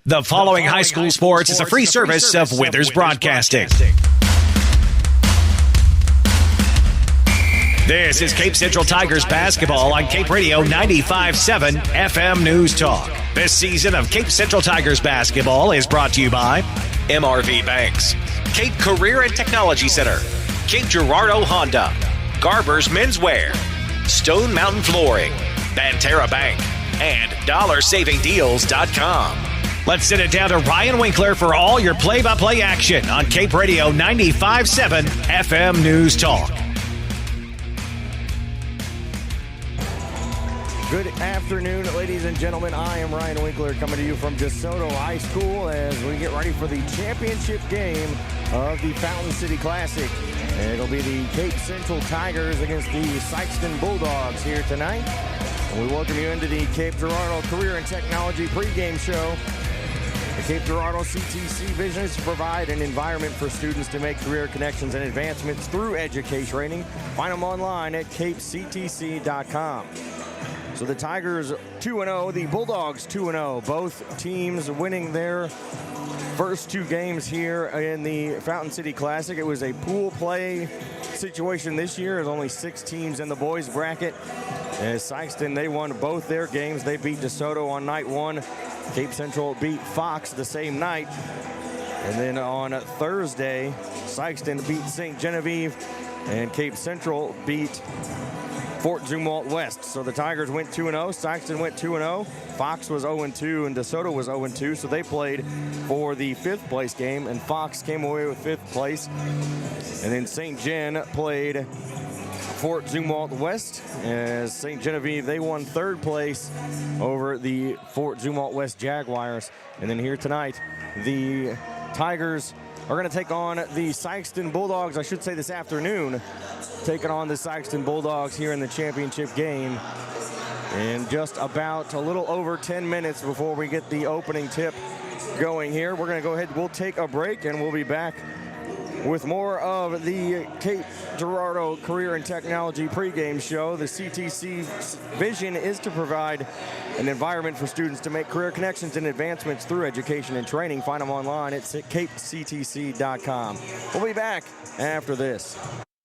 The following high school sports is a free service of Withers Broadcasting. This is Cape Central Tigers basketball on Cape Radio 95.7 FM News Talk. This season of Cape Central Tigers basketball is brought to you by MRV Banks, Cape Career and Technology Center, Cape Girardeau Honda, Garber's Menswear, Stone Mountain Flooring, Banterra Bank, and DollarSavingDeals.com. Let's send it down to Ryan Winkler for all your play-by-play action on Cape Radio 95.7 FM News Talk. Good afternoon, ladies and gentlemen. I am Ryan Winkler coming to you from DeSoto High School as we get ready for the championship game of the Fountain City Classic. It'll be the Cape Central Tigers against the Sikeston Bulldogs here tonight. And we welcome you into the Cape Girardeau Career and Technology pregame show. The Cape Girardeau CTC vision is to provide an environment for students to make career connections and advancements through education training. Find them online at capectc.com. So the Tigers 2-0, the Bulldogs 2-0. Both teams winning their first two games here in the Fountain City Classic. It was a pool play situation this year. There's only 6 teams in the boys bracket. As Sikeston, they won both their games. They beat DeSoto on night one. Cape Central beat Fox the same night. And then on Thursday, Sikeston beat St. Genevieve, and Cape Central beat Fort Zumwalt West. So the Tigers went 2-0, Sikeston went 2-0, Fox was 0-2, and DeSoto was 0-2, so they played for the 5th place game, and Fox came away with 5th place. And then St. Gen played Fort Zumwalt West, as St. Genevieve, they won 3rd place over the Fort Zumwalt West Jaguars. And then here tonight, the Tigers are going to take on the Sikeston Bulldogs, I should say this afternoon, taking on the Sikeston Bulldogs here in the championship game. And just about a little over 10 minutes before we get the opening tip going here, we're going to go ahead, we'll take a break, and we'll be back with more of the Cape Girardeau Career and Technology pregame show. The CTC vision is to provide an environment for students to make career connections and advancements through education and training. Find them online at capectc.com. We'll be back after this.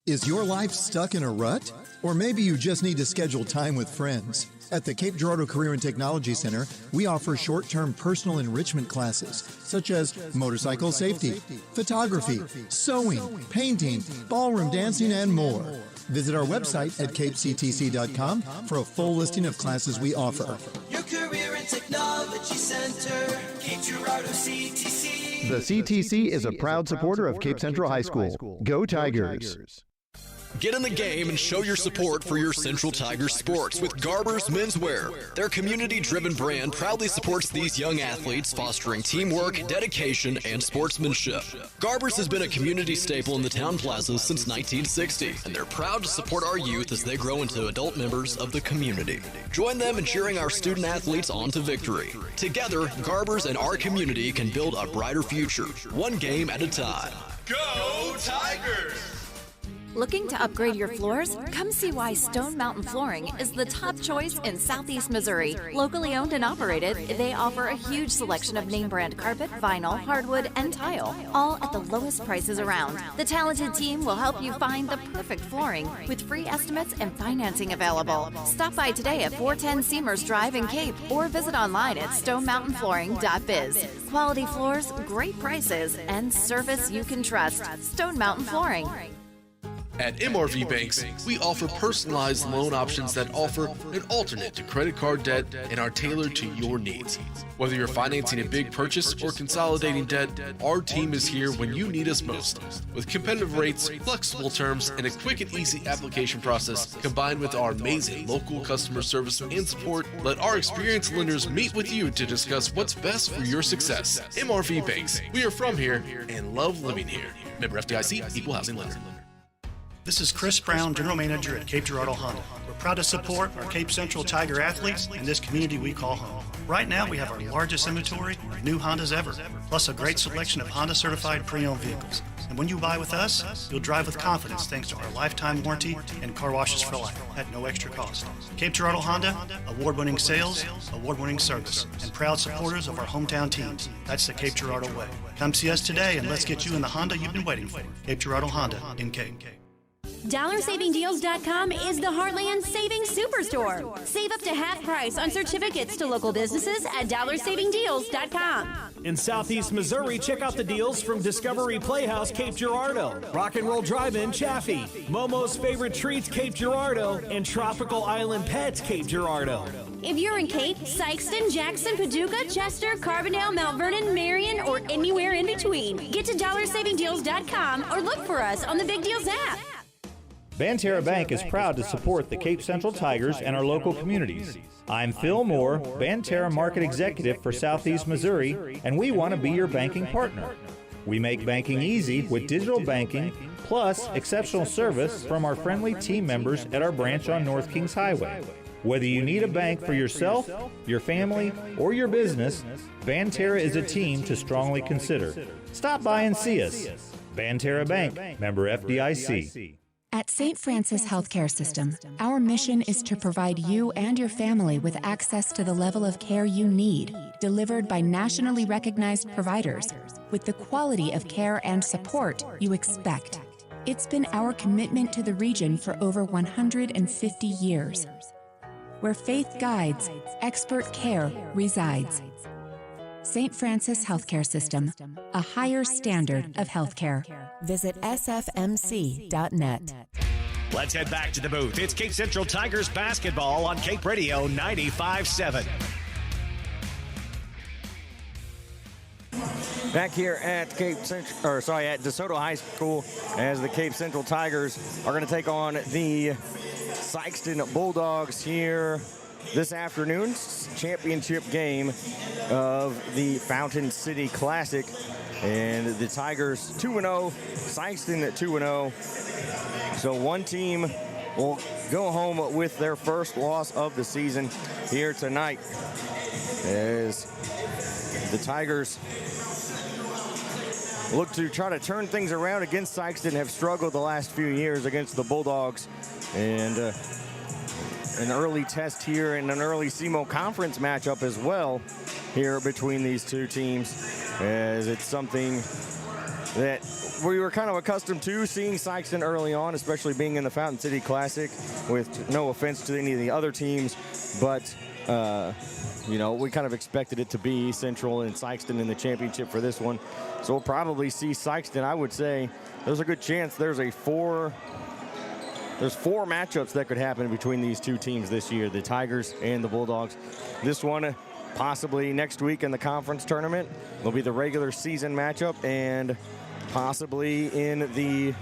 Is your life stuck in a rut? Or maybe you just need to schedule time with friends. At the Cape Girardeau Career and Technology Center, we offer short-term personal enrichment classes, such as motorcycle safety, photography, sewing, painting, ballroom dancing, and more. Visit our website at capectc.com for a full listing of classes we offer. Your Career and Technology Center, Cape Girardeau CTC. The CTC is a proud supporter of Cape Central High School. Go Tigers! Get in the game and show your support for your Central Tigers sports with Garber's Menswear. Their community-driven brand proudly supports these young athletes, fostering teamwork, dedication, and sportsmanship. Garber's has been a community staple in the town plaza since 1960, and they're proud to support our youth as they grow into adult members of the community. Join them in cheering our student athletes on to victory. Together, Garber's and our community can build a brighter future, one game at a time. Go Tigers! Looking to upgrade your floors? Come see why Stone Mountain Flooring is the top choice in Southeast Missouri. Locally owned and operated, they offer a huge selection of name brand carpet, vinyl, hardwood, and tile, all at the lowest prices around. The talented team will help you find the perfect flooring with free estimates and financing available. Stop by today at 410 Seamers Drive in Cape or visit online at stonemountainflooring.biz. Quality floors, great prices, and service you can trust. Stone Mountain Flooring. At MRV Banks, we offer personalized loan options that offer an alternate to credit card debt and are tailored to your needs. Whether you're financing a big purchase or consolidating debt, our team is here when you need us most. With competitive rates, flexible terms, and a quick and easy application process, combined with our amazing local customer service and support, let our experienced lenders meet with you to discuss what's best for your success. MRV Banks, we are from here and love living here. Member FDIC, Equal Housing Lender. This is Chris Brown, General Manager at Cape Girardeau Honda. We're proud to support our Cape Central Tiger athletes in this community we call home. Right now, we have our largest inventory of new Hondas ever, plus a great selection of Honda-certified pre-owned vehicles. And when you buy with us, you'll drive with confidence thanks to our lifetime warranty and car washes for life at no extra cost. Cape Girardeau Honda, award-winning sales, award-winning service, and proud supporters of our hometown teams. That's the Cape Girardeau way. Come see us today and let's get you in the Honda you've been waiting for. Cape Girardeau Honda in Cape. DollarSavingDeals.com is the Heartland Savings Superstore. Save up to half price on certificates to local businesses at DollarSavingDeals.com. In Southeast Missouri, check out the deals from Discovery Playhouse, Cape Girardeau, Rock and Roll Drive-In, Chaffee, Momo's Favorite Treats, Cape Girardeau, and Tropical Island Pets, Cape Girardeau. If you're in Cape, Sikeston, Jackson, Paducah, Chester, Carbondale, Mount Vernon, Marion, or anywhere in between, get to DollarSavingDeals.com or look for us on the Big Deals app. Banterra Bank is proud to support the Cape Central Tigers and our local communities. I'm Phil Moore, Banterra Market Executive for Southeast Missouri, and we want to be your banking partner. We make banking easy with digital banking, plus exceptional service from our friendly team members at our branch on North Kings Highway. Whether you need a bank for yourself, your family, or your business, Banterra is a team to strongly consider. Stop by and see us. Banterra Bank, member FDIC. At St. Francis Healthcare System, our mission is to provide you and your family with access to the level of care you need, delivered by nationally recognized providers, with the quality of care and support you expect. It's been our commitment to the region for over 150 years. Where faith guides, expert care resides. St. Francis Healthcare System, a higher standard of healthcare. Visit sfmc.net. Let's head back to the booth. It's Cape Central Tigers basketball on Cape Radio 95.7. Back here at at DeSoto High School, as the Cape Central Tigers are going to take on the Sikeston Bulldogs here this afternoon's championship game of the Fountain City Classic. And the Tigers 2-0, Sikeston 2-0. So one team will go home with their first loss of the season here tonight, as the Tigers look to try to turn things around against Sikeston, have struggled the last few years against the Bulldogs. And an early test here and an early SEMO Conference matchup as well here between these two teams, as it's something that we were kind of accustomed to seeing Sikeston early on, especially being in the Fountain City Classic, with no offense to any of the other teams, but you know, we kind of expected it to be Central and Sikeston in the championship for this one. So we'll probably see Sikeston. I would say there's a good chance there's four matchups that could happen between these two teams this year, the Tigers and the Bulldogs. This one possibly next week in the conference tournament will be the regular season matchup, and possibly in the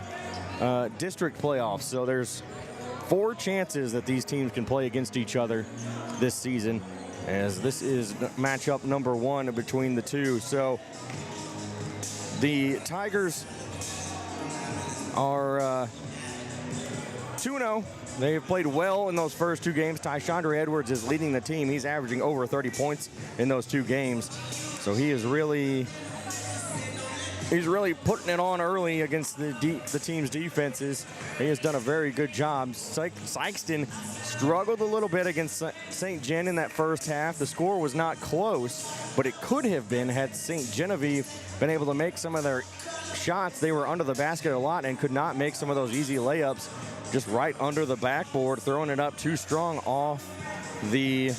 district playoffs. So there's 4 chances that these teams can play against each other this season, as this is matchup number 1 between the two. So the Tigers are 2-0. They have played well in those first 2 games. Tyshandra Edwards is leading the team. He's averaging over 30 points in those 2 games. So he is really putting it on early against the team's defenses. He has done a very good job. Sikeston struggled a little bit against St. Gen in that first half. The score was not close, but it could have been had St. Genevieve been able to make some of their shots. They were under the basket a lot and could not make some of those easy layups, just right under the backboard, throwing it up too strong off the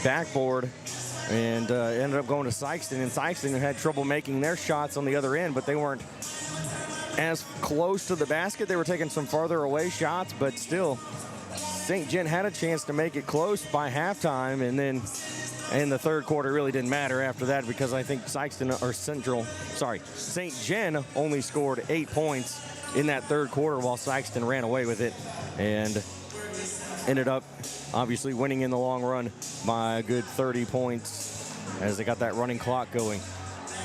backboard, and ended up going to Sikeston. And Sikeston had trouble making their shots on the other end, but they weren't as close to the basket. They were taking some farther away shots, but still, St. Gen had a chance to make it close by halftime, and then in the third quarter really didn't matter after that, because I think St. Gen only scored 8 points in that third quarter, while Sikeston ran away with it and ended up obviously winning in the long run by a good 30 points as they got that running clock going.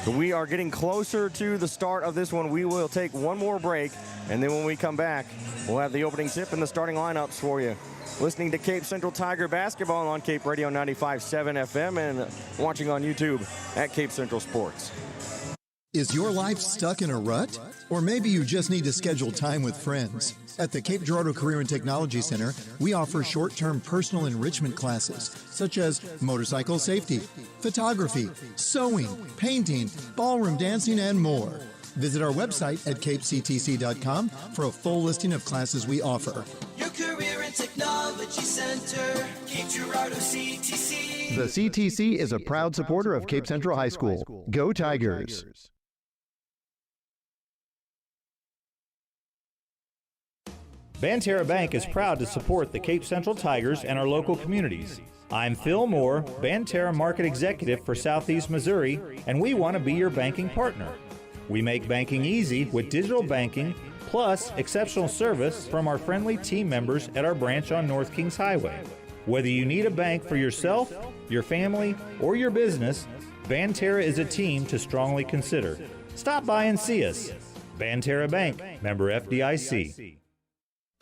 So we are getting closer to the start of this one. We will take one more break, and then when we come back, we'll have the opening tip and the starting lineups for you. Listening to Cape Central Tiger basketball on Cape Radio 95.7 FM and watching on YouTube at Cape Central Sports. Is your life stuck in a rut? Or maybe you just need to schedule time with friends. At the Cape Girardeau Career and Technology Center, we offer short-term personal enrichment classes such as motorcycle safety, photography, sewing, painting, ballroom dancing, and more. Visit our website at capectc.com for a full listing of classes we offer. Your Career and Technology Center, Cape Girardeau CTC. The CTC is a proud supporter of Cape Central High School. Go Tigers! Banterra Bank is proud to support the Cape Central Tigers and our local communities. I'm Phil Moore, Banterra Market Executive for Southeast Missouri, and we want to be your banking partner. We make banking easy with digital banking, plus exceptional service from our friendly team members at our branch on North Kings Highway. Whether you need a bank for yourself, your family, or your business, Banterra is a team to strongly consider. Stop by and see us. Banterra Bank, member FDIC.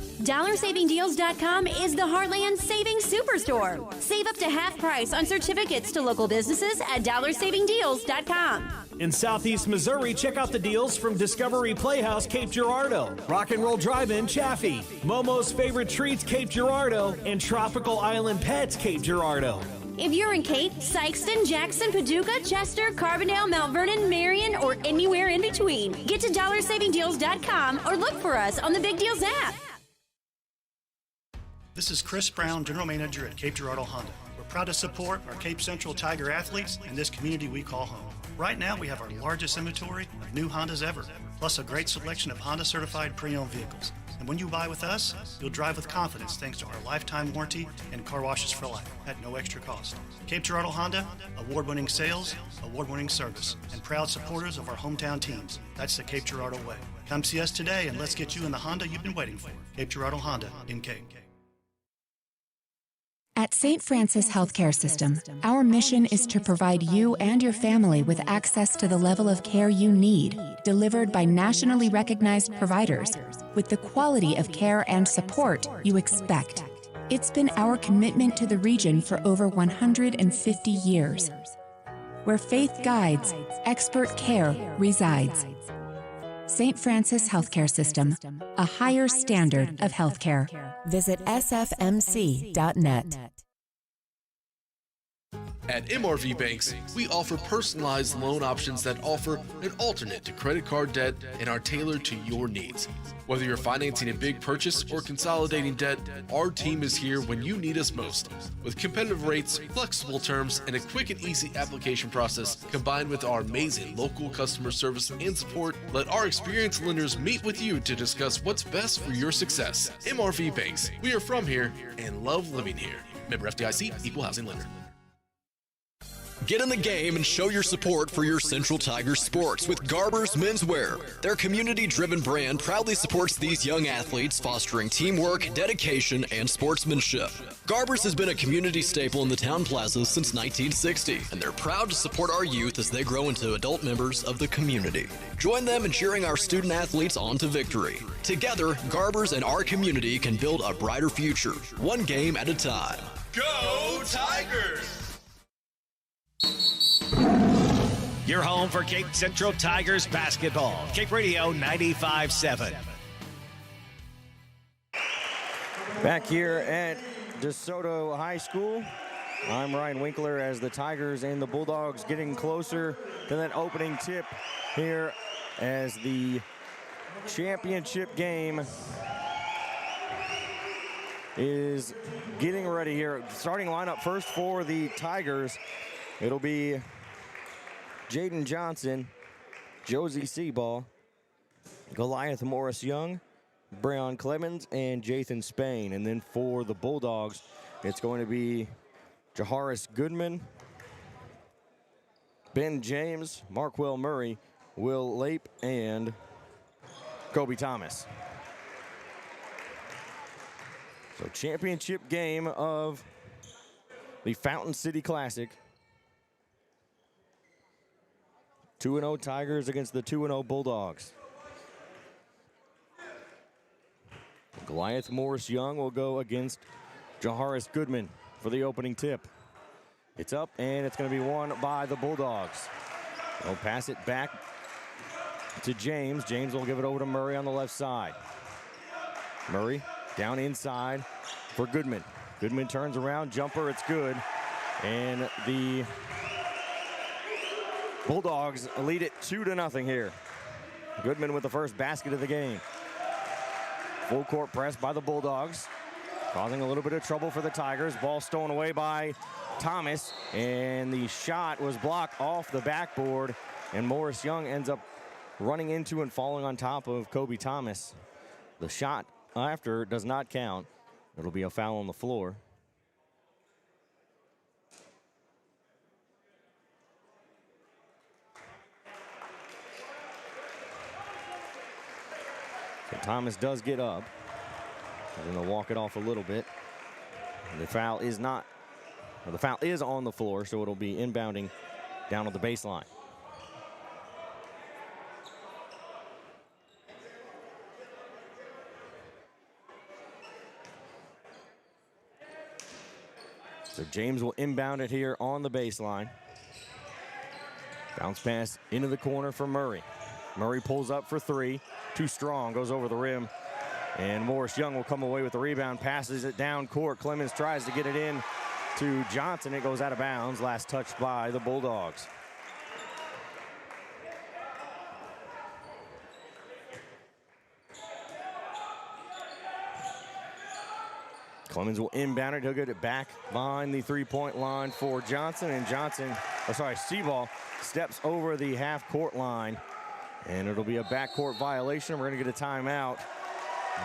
DollarSavingDeals.com is the Heartland Savings Superstore. Save up to half price on certificates to local businesses at DollarSavingDeals.com. In Southeast Missouri, check out the deals from Discovery Playhouse Cape Girardeau, Rock and Roll Drive-In Chaffee, Momo's Favorite Treats Cape Girardeau, and Tropical Island Pets Cape Girardeau. If you're in Cape, Sikeston, Jackson, Paducah, Chester, Carbondale, Mount Vernon, Marion, or anywhere in between, get to DollarSavingDeals.com or look for us on the Big Deals app. This is Chris Brown, General Manager at Cape Girardeau Honda. We're proud to support our Cape Central Tiger athletes and this community we call home. Right now, we have our largest inventory of new Hondas ever, plus a great selection of Honda-certified pre-owned vehicles. And when you buy with us, you'll drive with confidence thanks to our lifetime warranty and car washes for life at no extra cost. Cape Girardeau Honda, award-winning sales, award-winning service, and proud supporters of our hometown teams. That's the Cape Girardeau way. Come see us today and let's get you in the Honda you've been waiting for. Cape Girardeau Honda in Cape. At St. Francis Healthcare System, our mission is to provide you and your family with access to the level of care you need, delivered by nationally recognized providers, with the quality of care and support you expect. It's been our commitment to the region for over 150 years. Where faith guides, expert care resides. St. Francis Healthcare System, a higher standard of healthcare. Visit sfmc.net. At MRV Banks, we offer personalized loan options that offer an alternate to credit card debt and are tailored to your needs. Whether you're financing a big purchase or consolidating debt, our team is here when you need us most. With competitive rates, flexible terms, and a quick and easy application process, combined with our amazing local customer service and support, let our experienced lenders meet with you to discuss what's best for your success. MRV Banks, we are from here and love living here. Member FDIC, Equal Housing Lender. Get in the game and show your support for your Central Tigers sports with Garber's Menswear. Their community-driven brand proudly supports these young athletes, fostering teamwork, dedication, and sportsmanship. Garber's has been a community staple in the town plazas since 1960, and they're proud to support our youth as they grow into adult members of the community. Join them in cheering our student athletes on to victory. Together, Garber's and our community can build a brighter future, one game at a time. Go Tigers! Your home for Cape Central Tigers basketball. Cape Radio 95.7. Back here at DeSoto High School, I'm Ryan Winkler as the Tigers and the Bulldogs getting closer to that opening tip here as the championship game is getting ready here. Starting lineup first for the Tigers. It'll be Jaden Johnson, Josie Seaball, Goliath Morris-Young, Breon Clemens, and Jathan Spain. And then for the Bulldogs, it's going to be Jaharis Goodman, Ben James, Marquell Murray, Will Lape, and Kobe Thomas. So championship game of the Fountain City Classic. 2-0 Tigers against the 2-0 Bulldogs. Goliath Morris-Young will go against Jaharis Goodman for the opening tip. It's up, and it's going to be won by the Bulldogs. They'll pass it back to James. James will give it over to Murray on the left side. Murray down inside for Goodman. Goodman turns around, jumper, it's good. And the Bulldogs lead it 2-0 here. Goodman with the first basket of the game. Full court press by the Bulldogs, causing a little bit of trouble for the Tigers. Ball stolen away by Thomas, and the shot was blocked off the backboard, and Morris Young ends up running into and falling on top of Kobe Thomas. The shot after does not count. It'll be a foul on the floor. So Thomas does get up. He's going to walk it off a little bit. And the foul is not, or the foul is on the floor, so it'll be inbounding down at the baseline. So James will inbound it here on the baseline. Bounce pass into the corner for Murray. Murray pulls up for three. Too strong, goes over the rim. And Morris Young will come away with the rebound, passes it down court. Clemens tries to get it in to Johnson. It goes out of bounds. Last touched by the Bulldogs. Clemens will inbound it. He'll get it back behind the three-point line for Johnson. And Seaball steps over the half-court line. And it'll be a backcourt violation. We're going to get a timeout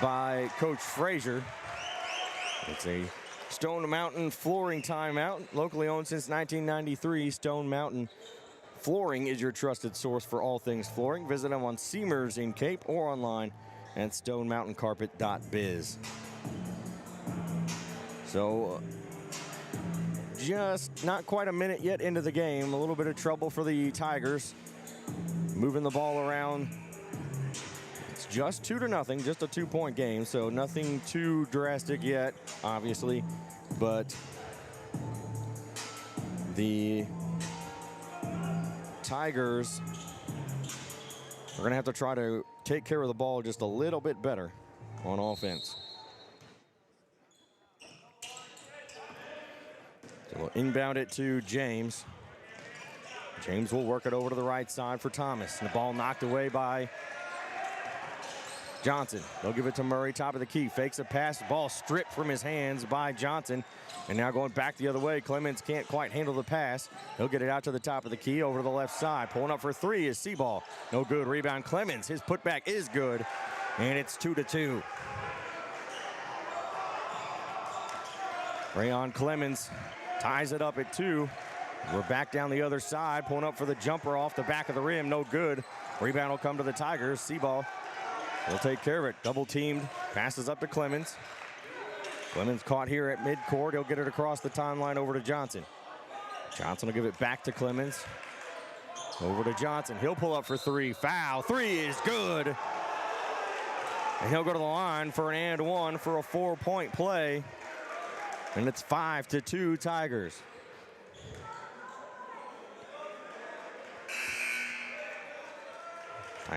by Coach Frazier. It's a Stone Mountain flooring timeout. Locally owned since 1993, Stone Mountain Flooring is your trusted source for all things flooring. Visit them on Seamers in Cape or online at stonemountaincarpet.biz. So just not quite a minute yet into the game. A little bit of trouble for the Tigers. Moving the ball around. It's just 2-0, just a 2-point game, so nothing too drastic yet, obviously. But the Tigers are going to have to try to take care of the ball just a little bit better on offense. So we'll inbound it to James. James will work it over to the right side for Thomas. And the ball knocked away by Johnson. They'll give it to Murray, top of the key. Fakes a pass, ball stripped from his hands by Johnson. And now going back the other way, Clemens can't quite handle the pass. He'll get it out to the top of the key, over to the left side. Pulling up for three is Seaball. No good, rebound Clemens. His putback is good, and it's 2-2. Rayon Clemens ties it up at 2. We're back down the other side, pulling up for the jumper off the back of the rim. No good. Rebound will come to the Tigers. Seaball will take care of it. Double teamed. Passes up to Clemens. Clemens caught here at midcourt. He'll get it across the timeline over to Johnson. Johnson will give it back to Clemens. Over to Johnson. He'll pull up for three. Foul. Three is good. And he'll go to the line for an and one for a 4-point play. And it's 5-2 Tigers.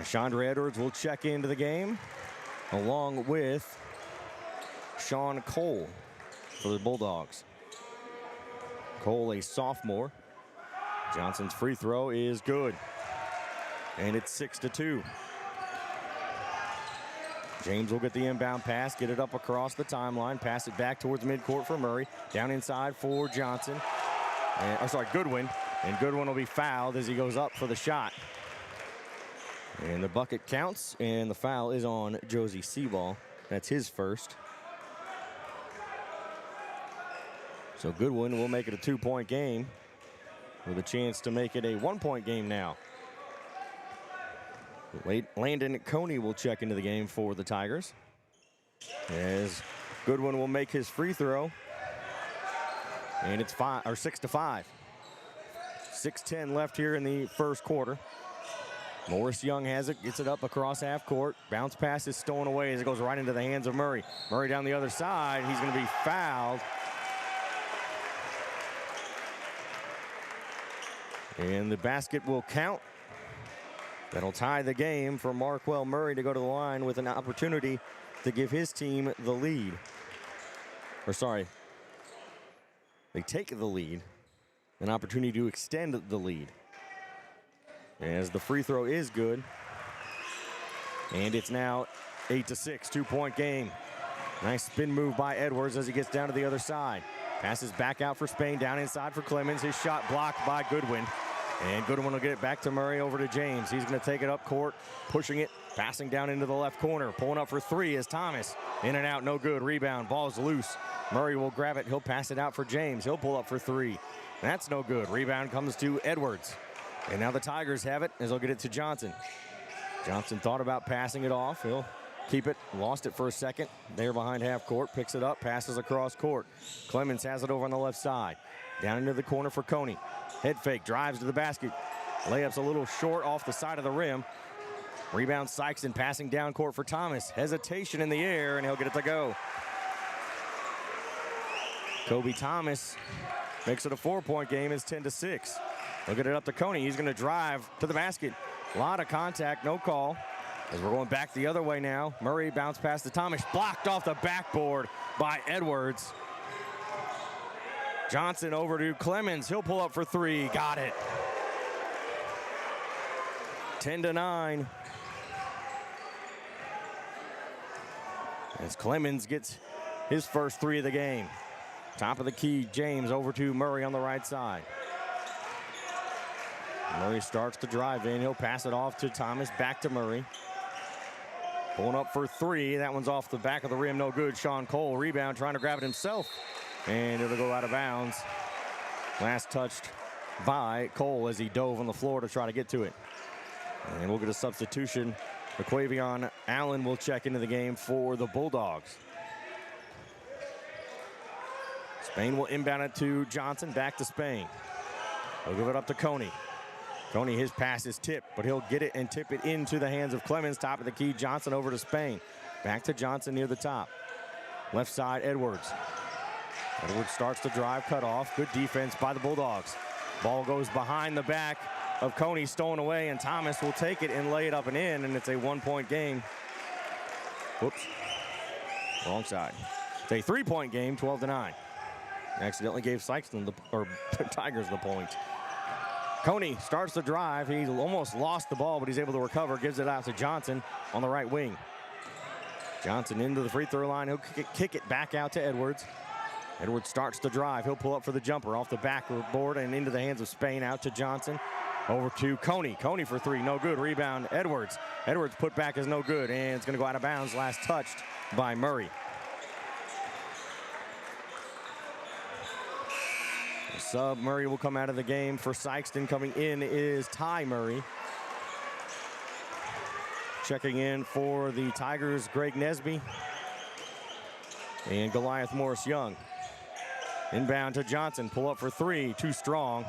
Chandra Edwards will check into the game along with Sean Cole for the Bulldogs. Cole, a sophomore. Johnson's free throw is good. And it's 6-2. James will get the inbound pass, get it up across the timeline, pass it back towards midcourt for Murray. Down inside for Johnson. Goodwin. And Goodwin will be fouled as he goes up for the shot. And the bucket counts, and the foul is on Josie Seaball. That's his first. So Goodwin will make it a 2-point game with a chance to make it a 1-point game now. Landon Coney will check into the game for the Tigers, as Goodwin will make his free throw. And it's 6-5. 6:10 left here in the first quarter. Morris Young has it, gets it up across half court. Bounce pass is stolen away as it goes right into the hands of Murray. Murray down the other side. He's going to be fouled. And the basket will count. That'll tie the game for Marquel Murray to go to the line with an opportunity to give his team the lead. Or sorry, they take the lead. An opportunity to extend the lead. As the free throw is good. And it's now 8-6, 2-point game. Nice spin move by Edwards as he gets down to the other side. Passes back out for Spain, down inside for Clemens. His shot blocked by Goodwin. And Goodwin will get it back to Murray, over to James. He's going to take it up court, pushing it, passing down into the left corner. Pulling up for three is Thomas. In and out, no good. Rebound, ball's loose. Murray will grab it. He'll pass it out for James. He'll pull up for three. That's no good. Rebound comes to Edwards. And now the Tigers have it as they'll get it to Johnson. Johnson thought about passing it off. He'll keep it. Lost it for a second. There behind half court. Picks it up. Passes across court. Clemens has it over on the left side. Down into the corner for Coney. Head fake. Drives to the basket. Layup's a little short off the side of the rim. Rebound Sikeston passing down court for Thomas. Hesitation in the air, and he'll get it to go. Kobe Thomas makes it a 4-point game. It's 10-6. He'll get it up to Coney. He's going to drive to the basket. A lot of contact, no call. As we're going back the other way now. Murray bounced past to Thomas. Blocked off the backboard by Edwards. Johnson over to Clemens. He'll pull up for three. Got it. 10-9. As Clemens gets his first three of the game. Top of the key, James over to Murray on the right side. Murray starts to drive in. He'll pass it off to Thomas, back to Murray. Pulling up for three. That one's off the back of the rim. No good. Sean Cole, rebound, trying to grab it himself. And it'll go out of bounds. Last touched by Cole as he dove on the floor to try to get to it. And we'll get a substitution. McQuavion Allen will check into the game for the Bulldogs. Spain will inbound it to Johnson. Back to Spain. He'll give it up to Coney. Coney, his pass is tipped, but he'll get it and tip it into the hands of Clemens. Top of the key, Johnson over to Spain. Back to Johnson near the top. Left side, Edwards. Edwards starts to drive, cut off. Good defense by the Bulldogs. Ball goes behind the back of Coney, stolen away, and Thomas will take it and lay it up and in, and it's a 1-point game. Whoops. Wrong side. It's a 3-point game, 12-9. Accidentally gave Sikeston the Tigers the point. Coney starts to drive. He almost lost the ball, but he's able to recover. Gives it out to Johnson on the right wing. Johnson into the free throw line. He'll kick it back out to Edwards. Edwards starts to drive. He'll pull up for the jumper off the backboard and into the hands of Spain. Out to Johnson. Over to Coney. Coney for three. No good. Rebound, Edwards. Edwards put back is no good, and it's going to go out of bounds. Last touched by Murray. Sub Murray will come out of the game for Sikeston. Coming in is Ty Murray. Checking in for the Tigers, Greg Nesby. And Goliath Morris Young. Inbound to Johnson. Pull up for three. Too strong.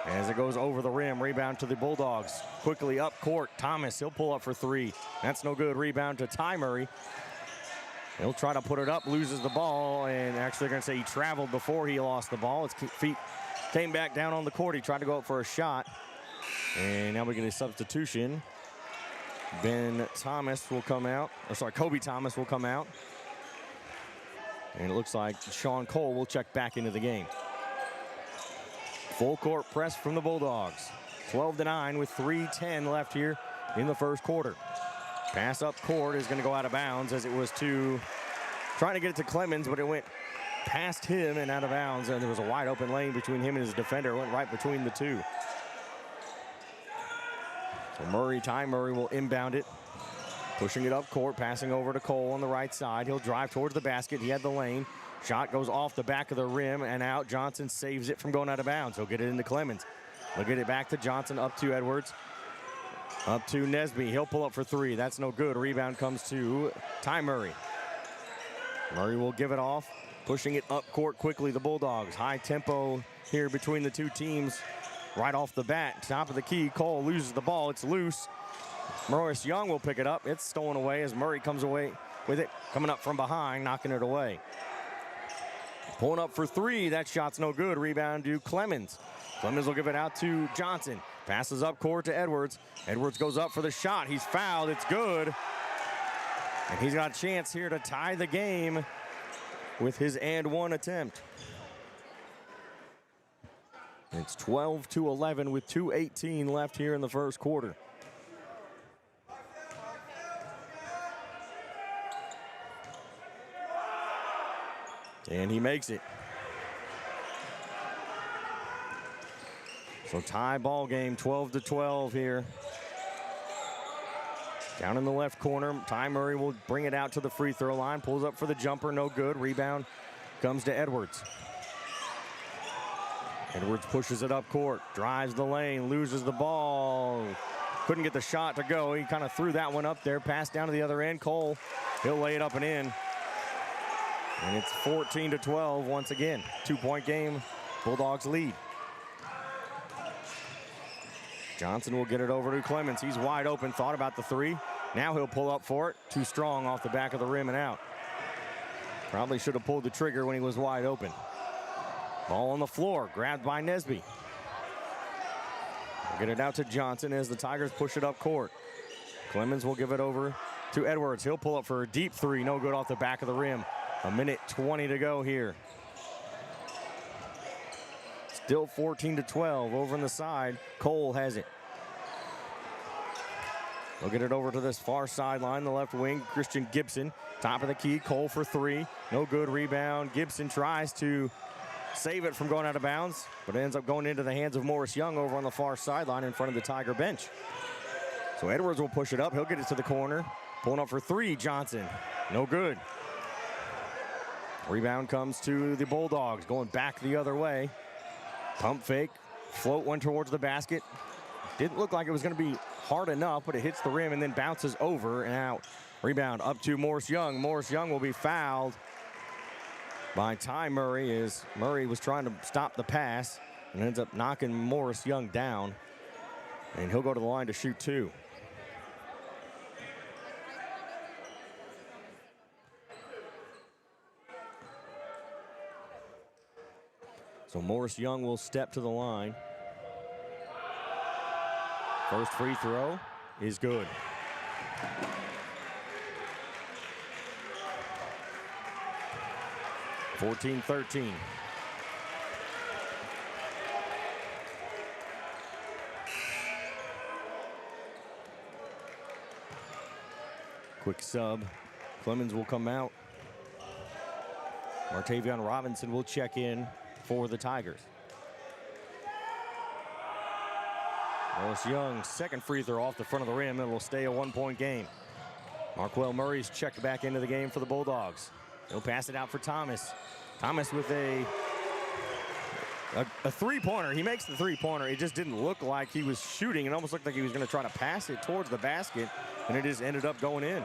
As it goes over the rim. Rebound to the Bulldogs. Quickly up court. Thomas, he'll pull up for three. That's no good. Rebound to Ty Murray. He'll try to put it up. Loses the ball. And actually they're going to say he traveled before he lost the ball. His feet came back down on the court. He tried to go up for a shot. And now we get a substitution. Ben Thomas will come out. Or sorry, Kobe Thomas will come out. And it looks like Sean Cole will check back into the game. Full court press from the Bulldogs. 12-9 with 3:10 left here in the first quarter. Pass up court is going to go out of bounds as it was trying to get it to Clemens, but it went past him and out of bounds. And there was a wide open lane between him and his defender. It went right between the two. So Ty Murray will inbound it. Pushing it up court, passing over to Cole on the right side. He'll drive towards the basket. He had the lane. Shot goes off the back of the rim and out. Johnson saves it from going out of bounds. He'll get it into Clemens. He'll get it back to Johnson, up to Edwards. Up to Nesby. He'll pull up for three. That's no good. Rebound comes to Ty Murray. Murray will give it off. Pushing it up court quickly, the Bulldogs. High tempo here between the two teams. Right off the bat, top of the key, Cole loses the ball. It's loose. Morris Young will pick it up. It's stolen away as Murray comes away with it. Coming up from behind, knocking it away. Pulling up for three. That shot's no good. Rebound to Clemens. Clemens will give it out to Johnson. Passes up court to Edwards. Edwards goes up for the shot. He's fouled. It's good. And he's got a chance here to tie the game with his and one attempt. It's 12-11 with 2:18 left here in the first quarter. And he makes it. So tie ball game, 12-12 here. Down in the left corner, Ty Murray will bring it out to the free throw line. Pulls up for the jumper, no good. Rebound comes to Edwards. Edwards pushes it up court, drives the lane, loses the ball. Couldn't get the shot to go. He kind of threw that one up there, passed down to the other end. Cole, he'll lay it up and in. And it's 14-12 once again. 2-point game, Bulldogs lead. Johnson will get it over to Clemens. He's wide open, thought about the three. Now he'll pull up for it. Too strong off the back of the rim and out. Probably should have pulled the trigger when he was wide open. Ball on the floor, grabbed by Nesby. We'll get it out to Johnson as the Tigers push it up court. Clemens will give it over to Edwards. He'll pull up for a deep three, no good off the back of the rim. 1:20 to go here. Still 14-12 over on the side. Cole has it. We'll get it over to this far sideline, the left wing, Christian Gibson. Top of the key, Cole for three. No good rebound. Gibson tries to save it from going out of bounds, but it ends up going into the hands of Morris Young over on the far sideline in front of the Tiger bench. So Edwards will push it up. He'll get it to the corner. Pulling up for three, Johnson. No good. Rebound comes to the Bulldogs, going back the other way. Pump fake, float one towards the basket. Didn't look like it was going to be hard enough, but it hits the rim and then bounces over and out. Rebound up to Morris Young. Morris Young will be fouled by Ty Murray as Murray was trying to stop the pass and ends up knocking Morris Young down. And he'll go to the line to shoot two. So Morris Young will step to the line. First free throw is good. (14-13). Quick sub. Clemens will come out. Martavion Robinson will check in for the Tigers. Morris Young, second free throw off the front of the rim, and it will stay a 1-point game. Marquel Murray's checked back into the game for the Bulldogs. He'll pass it out for Thomas. Thomas with a three-pointer. He makes the three-pointer. It just didn't look like he was shooting. It almost looked like he was going to try to pass it towards the basket, and it just ended up going in.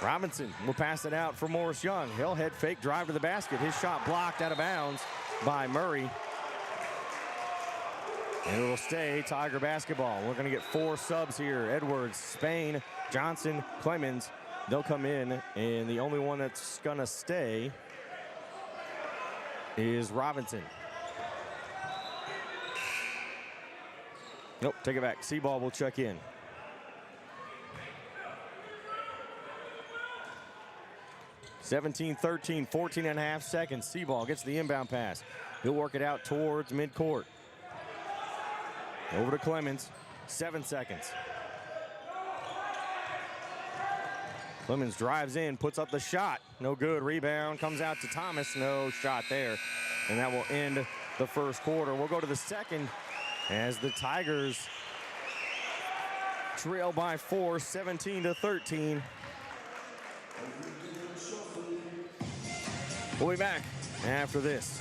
Robinson will pass it out for Morris Young. He'll head fake, drive to the basket. His shot blocked out of bounds by Murray. And it will stay Tiger basketball. We're going to get four subs here. Edwards, Spain, Johnson, Clemens. They'll come in, and the only one that's going to stay is Robinson. Nope, take it back. Seaball will check in. (17-13), 14 and a half seconds. Seaball gets the inbound pass. He'll work it out towards midcourt. Over to Clemens, 7 seconds. Clemens drives in, puts up the shot. No good, rebound, comes out to Thomas. No shot there. And that will end the first quarter. We'll go to the second as the Tigers trail by 4, 17-13. We'll be back after this.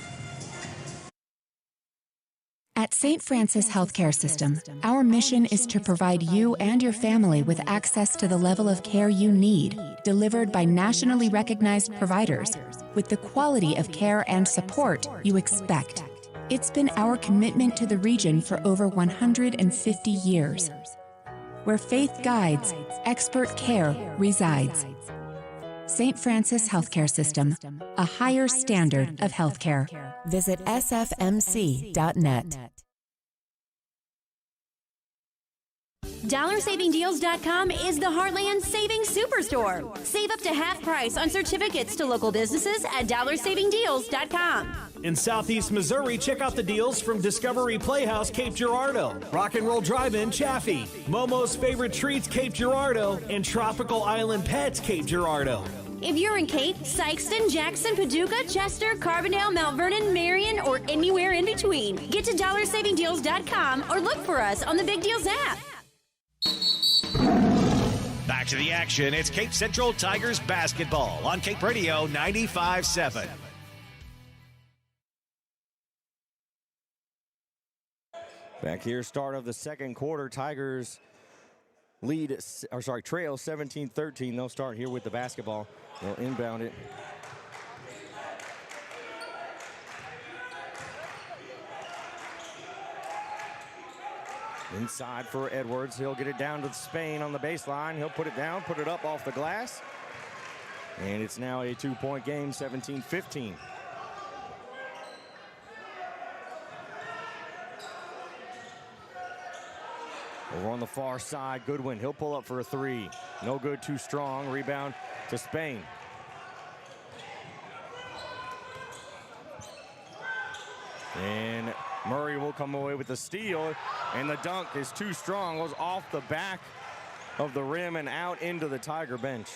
At St. Francis Healthcare System, our mission is to provide you and your family with access to the level of care you need, delivered by nationally recognized providers, with the quality of care and support you expect. It's been our commitment to the region for over 150 years. Where faith guides, expert care resides. St. Francis Healthcare System, a higher standard of healthcare. Visit sfmc.net. DollarSavingDeals.com is the Heartland Savings Superstore. Save up to half price on certificates to local businesses at DollarSavingDeals.com. In Southeast Missouri, check out the deals from Discovery Playhouse Cape Girardeau, Rock and Roll Drive-In Chaffee, Momo's Favorite Treats Cape Girardeau, and Tropical Island Pets Cape Girardeau. If you're in Cape, Sikeston, Jackson, Paducah, Chester, Carbondale, Mount Vernon, Marion, or anywhere in between, get to DollarSavingDeals.com or look for us on the Big Deals app. Back to the action. It's Cape Central Tigers basketball on Cape Radio 95.7. Back here, start of the second quarter. Tigers trail 17-13. They'll start here with the basketball. They'll inbound it. Inside for Edwards. He'll get it down to Spain on the baseline. He'll put it down, put it up off the glass. And it's now a 2-point game, 17-15. Over on the far side, Goodwin. He'll pull up for a three. No good, too strong. Rebound to Spain. And Murray will come away with the steal. And the dunk is too strong. Goes off the back of the rim and out into the Tiger bench.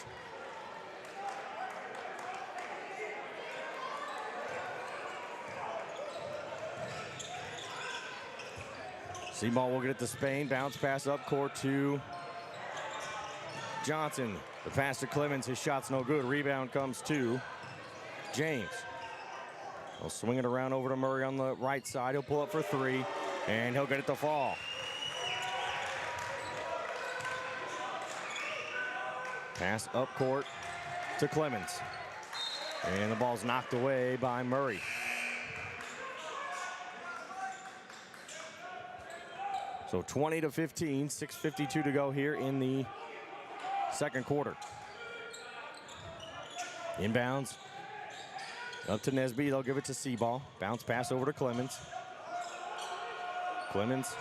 Seaball will get it to Spain. Bounce pass up court to Johnson. The pass to Clemens. His shot's no good. Rebound comes to James. He'll swing it around over to Murray on the right side. He'll pull up for three, and he'll get it to fall. Pass up court to Clemens. And the ball's knocked away by Murray. So 20-15, 6:52 to go here in the second quarter. Inbounds up to Nesby. They'll give it to Seaball. Bounce pass over to Clemens. Clemens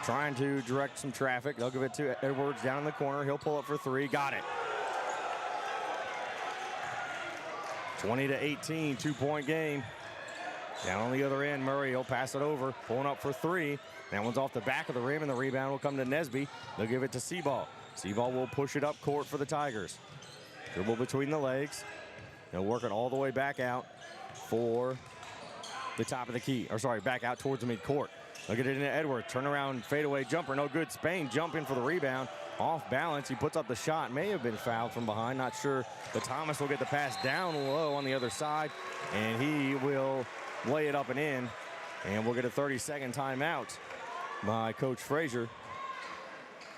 trying to direct some traffic. They'll give it to Edwards down in the corner. He'll pull up for three. Got it. 20-18, 2-point game. Down on the other end, Murray, he'll pass it over. Pulling up for three. That one's off the back of the rim, and the rebound will come to Nesby. They'll give it to Seaball. Seaball will push it up court for the Tigers. Dribble between the legs. He'll work it all the way back out for the top of the key. Back out towards the midcourt. They'll get it into Edwards. Turnaround, fadeaway jumper, no good. Spain jumping for the rebound. Off balance, he puts up the shot. May have been fouled from behind, not sure. But Thomas will get the pass down low on the other side, and he will lay it up and in. And we'll get a 30-second timeout by Coach Frazier.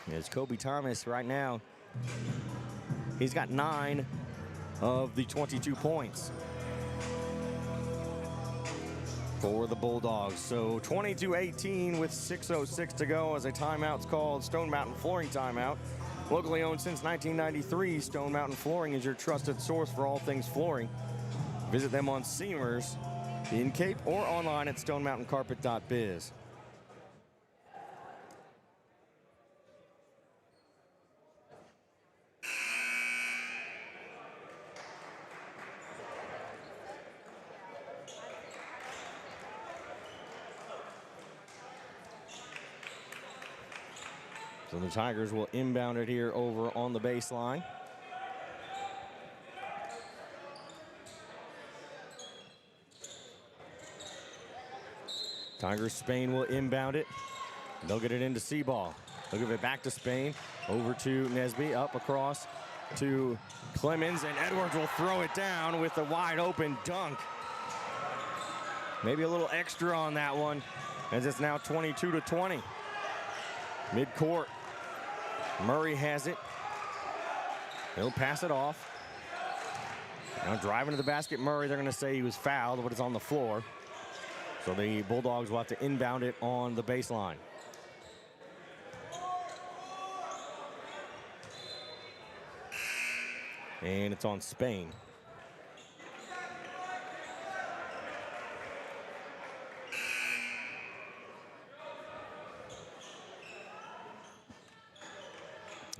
It's Kobe Thomas right now. He's got 9 of the 22 points for the Bulldogs. So 22-18 with 6:06 to go as a timeout's called. Stone Mountain Flooring timeout. Locally owned since 1993, Stone Mountain Flooring is your trusted source for all things flooring. Visit them on Seamers in Cape or online at stonemountaincarpet.biz. So the Tigers will inbound it here over on the baseline. Tigers, Spain will inbound it. They'll get it into Seaball. They'll give it back to Spain. Over to Nesby, up across to Clemens, and Edwards will throw it down with a wide open dunk. Maybe a little extra on that one, as it's now 22-20. Mid-court. Murray has it. He'll pass it off. Now driving to the basket, Murray, they're going to say he was fouled, but it's on the floor. So the Bulldogs will have to inbound it on the baseline. And it's on Spain.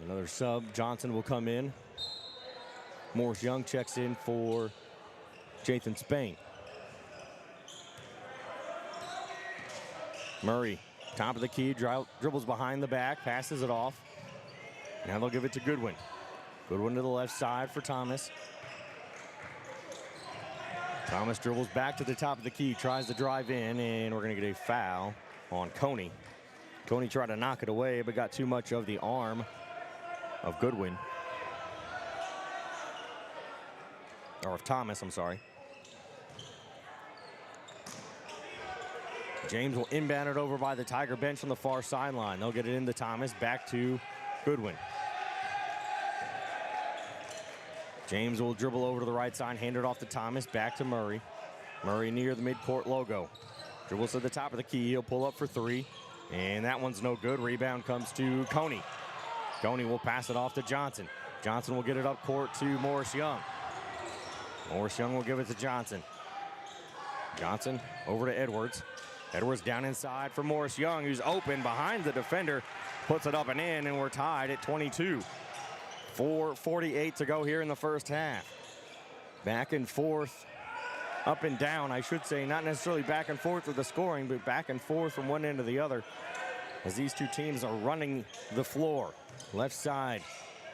Another sub. Johnson will come in. Morris Young checks in for Jathan Spain. Murray, top of the key, dribbles behind the back, passes it off. Now they'll give it to Goodwin. Goodwin to the left side for Thomas. Thomas dribbles back to the top of the key, tries to drive in, and we're going to get a foul on Coney. Coney tried to knock it away, but got too much of the arm of Goodwin. Or of Thomas, I'm sorry. James will inbound it over by the Tiger bench on the far sideline. They'll get it into Thomas, back to Goodwin. James will dribble over to the right side, hand it off to Thomas, back to Murray. Murray near the midcourt logo. Dribbles to the top of the key, he'll pull up for three. And that one's no good. Rebound comes to Coney. Coney will pass it off to Johnson. Johnson will get it up court to Morris Young. Morris Young will give it to Johnson. Johnson over to Edwards. Edwards down inside for Morris Young, who's open behind the defender. Puts it up and in, and we're tied at 22. 4:48 to go here in the first half. Back and forth, up and down, I should say. Not necessarily back and forth with the scoring, but back and forth from one end to the other as these two teams are running the floor. Left side,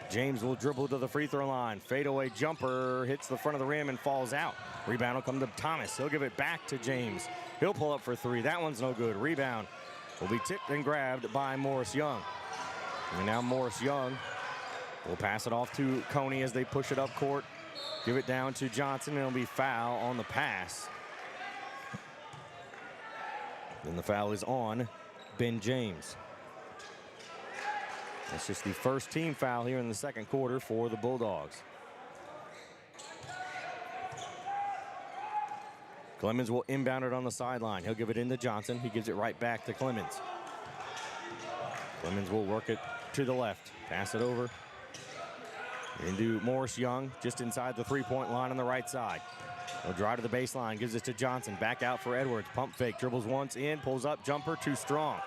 James will dribble to the free throw line. Fadeaway jumper, hits the front of the rim and falls out. Rebound will come to Thomas. He'll give it back to James. He'll pull up for three. That one's no good. Rebound will be tipped and grabbed by Morris Young. And now Morris Young will pass it off to Coney as they push it up court. Give it down to Johnson, and it'll be foul on the pass. And the foul is on Ben James. That's just the first team foul here in the second quarter for the Bulldogs. Clemens will inbound it on the sideline. He'll give it into Johnson. He gives it right back to Clemens. Clemens will work it to the left. Pass it over into Morris Young, just inside the three-point line on the right side. He'll drive to the baseline, gives it to Johnson. Back out for Edwards. Pump fake, dribbles once in, pulls up, jumper, too strong.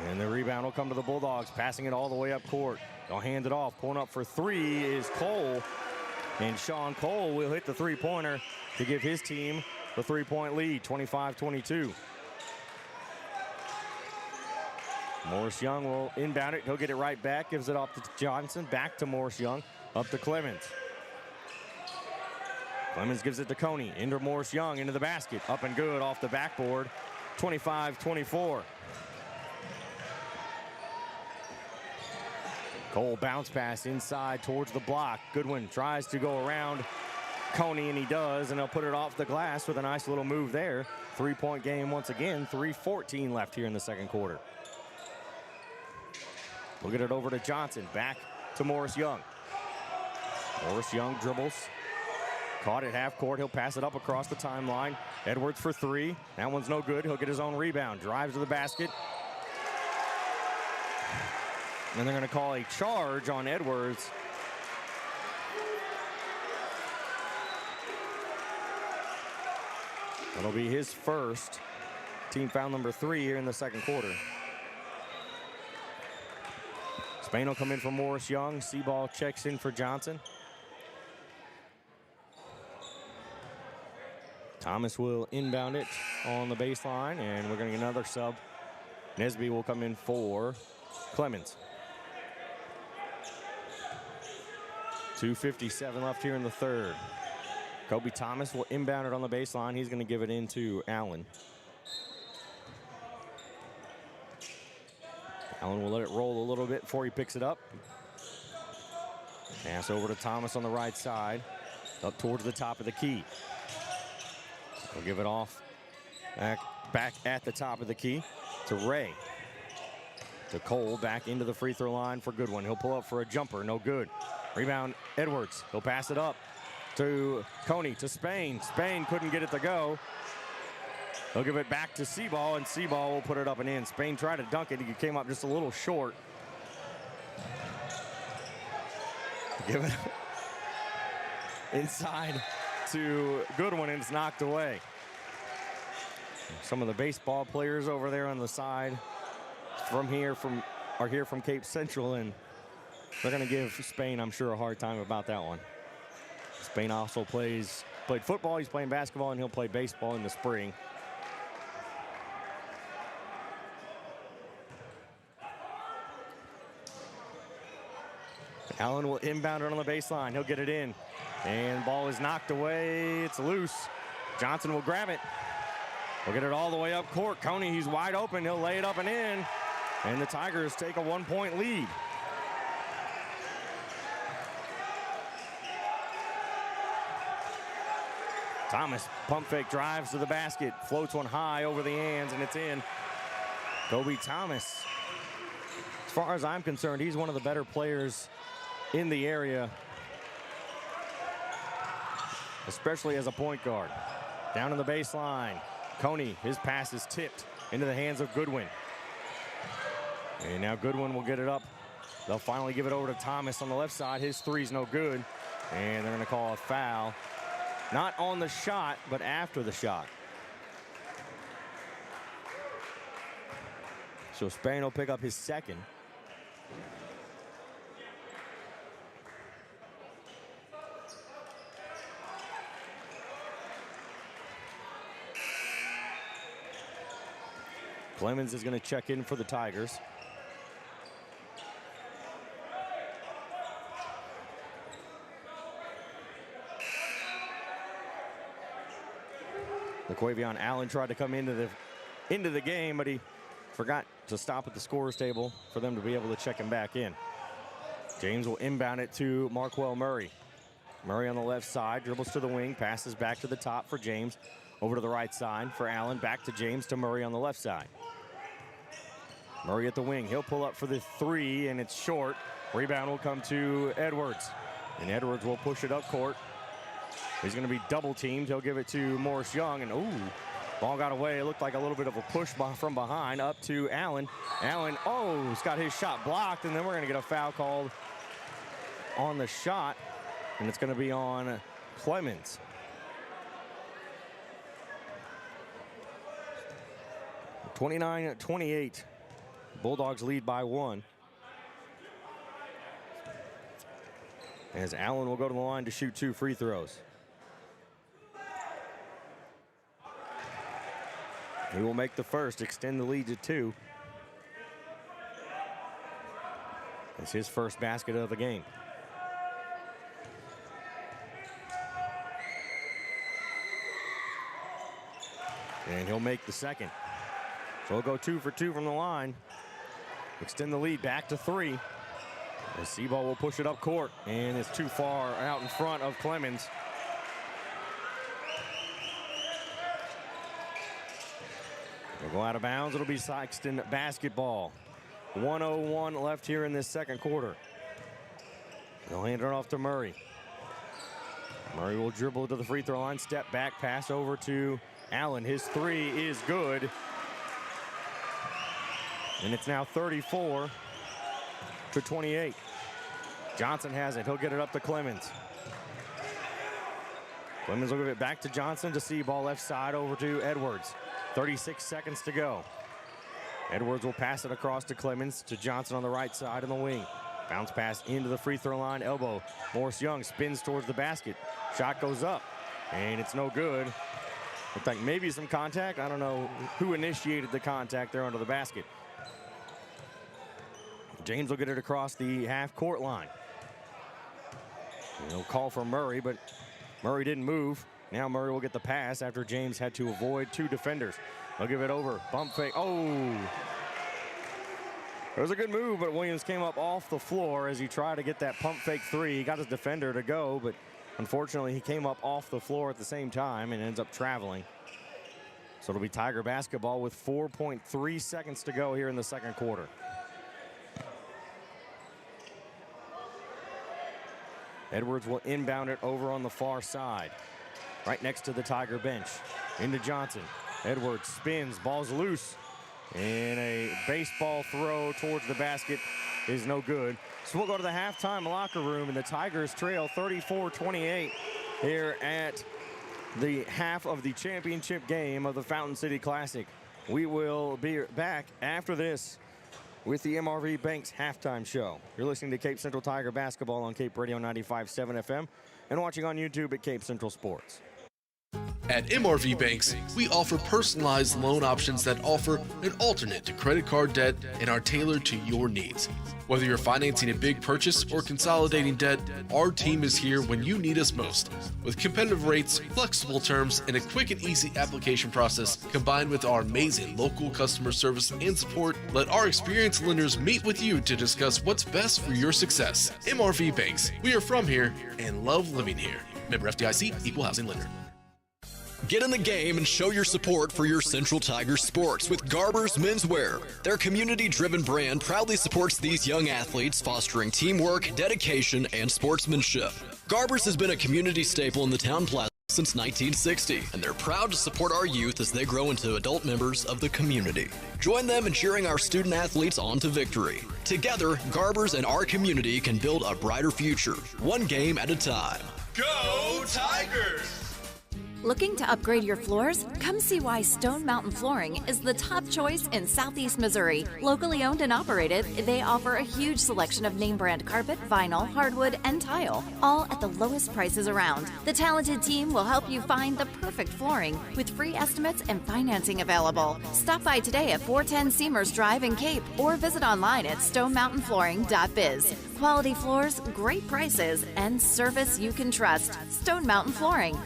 And the rebound will come to the Bulldogs, passing it all the way up court. They'll hand it off. Pulling up for three is Cole. And Sean Cole will hit the three-pointer to give his team the three-point lead, 25-22. Morris Young will inbound it. He'll get it right back. Gives it off to Johnson. Back to Morris Young. Up to Clemens. Clemens gives it to Coney. Into Morris Young. Into the basket. Up and good off the backboard. 25-24. Cole bounce pass inside towards the block. Goodwin tries to go around Coney, and he does, and he'll put it off the glass with a nice little move there. Three-point game once again. 3:14 left here in the second quarter. We'll get it over to Johnson. Back to Morris Young. Morris Young dribbles. Caught at half court. He'll pass it up across the timeline. Edwards for three. That one's no good. He'll get his own rebound. Drives to the basket. And they're going to call a charge on Edwards. That'll be his first. Team foul number 3 here in the second quarter. Spain will come in for Morris Young. Seaball checks in for Johnson. Thomas will inbound it on the baseline, and we're going to get another sub. Nesby will come in for Clemens. 2:57 left here in the third. Kobe Thomas will inbound it on the baseline. He's going to give it into Allen. Allen will let it roll a little bit before he picks it up. Pass over to Thomas on the right side. Up towards the top of the key. He'll give it off back at the top of the key to Ray. To Cole, back into the free throw line for Goodwin. He'll pull up for a jumper, no good. Rebound, Edwards. He'll pass it up to Coney, to Spain. Spain couldn't get it to go. He'll give it back to Seaball, and Seaball will put it up and in. Spain tried to dunk it. He came up just a little short. Give it inside to Goodwin, and it's knocked away. Some of the baseball players over there on the side are here from Cape Central, and They're going to give Spain, I'm sure, a hard time about that one. Spain also played football, he's playing basketball, and he'll play baseball in the spring. Allen will inbound it on the baseline. He'll get it in. And ball is knocked away. It's loose. Johnson will grab it. We'll get it all the way up court. Coney, he's wide open. He'll lay it up and in. And the Tigers take a 1-point lead. Thomas, pump fake, drives to the basket. Floats one high over the hands, and it's in. Kobe Thomas. As far as I'm concerned, he's one of the better players in the area, especially as a point guard. Down in the baseline. Coney, his pass is tipped into the hands of Goodwin. And now Goodwin will get it up. They'll finally give it over to Thomas on the left side. His three's no good. And they're going to call a foul. Not on the shot, but after the shot. So Spain will pick up his second. Clemens is going to check in for the Tigers. LaQuavion Allen tried to come into the game, but he forgot to stop at the scorer's table for them to be able to check him back in. James will inbound it to Marquel Murray. Murray on the left side, dribbles to the wing, passes back to the top for James. Over to the right side for Allen, back to James to Murray on the left side. Murray at the wing, he'll pull up for the three, and it's short. Rebound will come to Edwards, and Edwards will push it up court. He's going to be double teamed. He'll give it to Morris Young, and ooh, ball got away. It looked like a little bit of a push from behind up to Allen. Allen, he's got his shot blocked, and then we're going to get a foul called on the shot, and it's going to be on Clemens. (29-28). Bulldogs lead by 1. As Allen will go to the line to shoot 2 free throws. He will make the first, extend the lead to 2. It's his first basket of the game. And he'll make the second. So he'll go 2 for 2 from the line. Extend the lead back to 3. As Seaball will push it up court, and it's too far out in front of Clemens. They'll go out of bounds. It'll be Sikeston basketball. 1:01 left here in this second quarter. They'll hand it off to Murray. Murray will dribble to the free throw line, step back, pass over to Allen. His three is good. And it's now 34-28. Johnson has it. He'll get it up to Clemens. Clemens will give it back to Johnson to see ball left side over to Edwards. 36 seconds to go. Edwards will pass it across to Clemens to Johnson on the right side in the wing. Bounce pass into the free throw line, elbow. Morris Young spins towards the basket. Shot goes up, and it's no good. Looked like maybe some contact. I don't know who initiated the contact there under the basket. James will get it across the half-court line. He'll call for Murray, but Murray didn't move. Now Murray will get the pass after James had to avoid 2 defenders. They'll give it over. Bump fake. It was a good move, but Williams came up off the floor as he tried to get that pump fake 3. He got his defender to go, but unfortunately he came up off the floor at the same time and ends up traveling. So it'll be Tiger basketball with 4.3 seconds to go here in the second quarter. Edwards will inbound it over on the far side, right next to the Tiger bench. Into Johnson. Edwards spins, ball's loose, and a baseball throw towards the basket is no good. So we'll go to the halftime locker room, and the Tigers trail 34-28 here at the half of the championship game of the Fountain City Classic. We will be back after this with the MRV Banks halftime show. You're listening to Cape Central Tiger basketball on Cape Radio 95.7 FM and watching on YouTube at Cape Central Sports. At MRV Banks, we offer personalized loan options that offer an alternate to credit card debt and are tailored to your needs. Whether you're financing a big purchase or consolidating debt, our team is here when you need us most. With competitive rates, flexible terms, and a quick and easy application process, combined with our amazing local customer service and support, let our experienced lenders meet with you to discuss what's best for your success. MRV Banks, we are from here and love living here. Member FDIC, Equal Housing Lender. Get in the game and show your support for your Central Tigers sports with Garber's Menswear. Their community-driven brand proudly supports these young athletes, fostering teamwork, dedication, and sportsmanship. Garber's has been a community staple in the town plaza since 1960, and they're proud to support our youth as they grow into adult members of the community. Join them in cheering our student athletes on to victory. Together, Garber's and our community can build a brighter future, one game at a time. Go Tigers! Looking to upgrade your floors? Come see why Stone Mountain Flooring is the top choice in Southeast Missouri. Locally owned and operated, they offer a huge selection of name brand carpet, vinyl, hardwood, and tile, all at the lowest prices around. The talented team will help you find the perfect flooring with free estimates and financing available. Stop by today at 410 Seamers Drive in Cape or visit online at stonemountainflooring.biz. Quality floors, great prices, and service you can trust. Stone Mountain Flooring.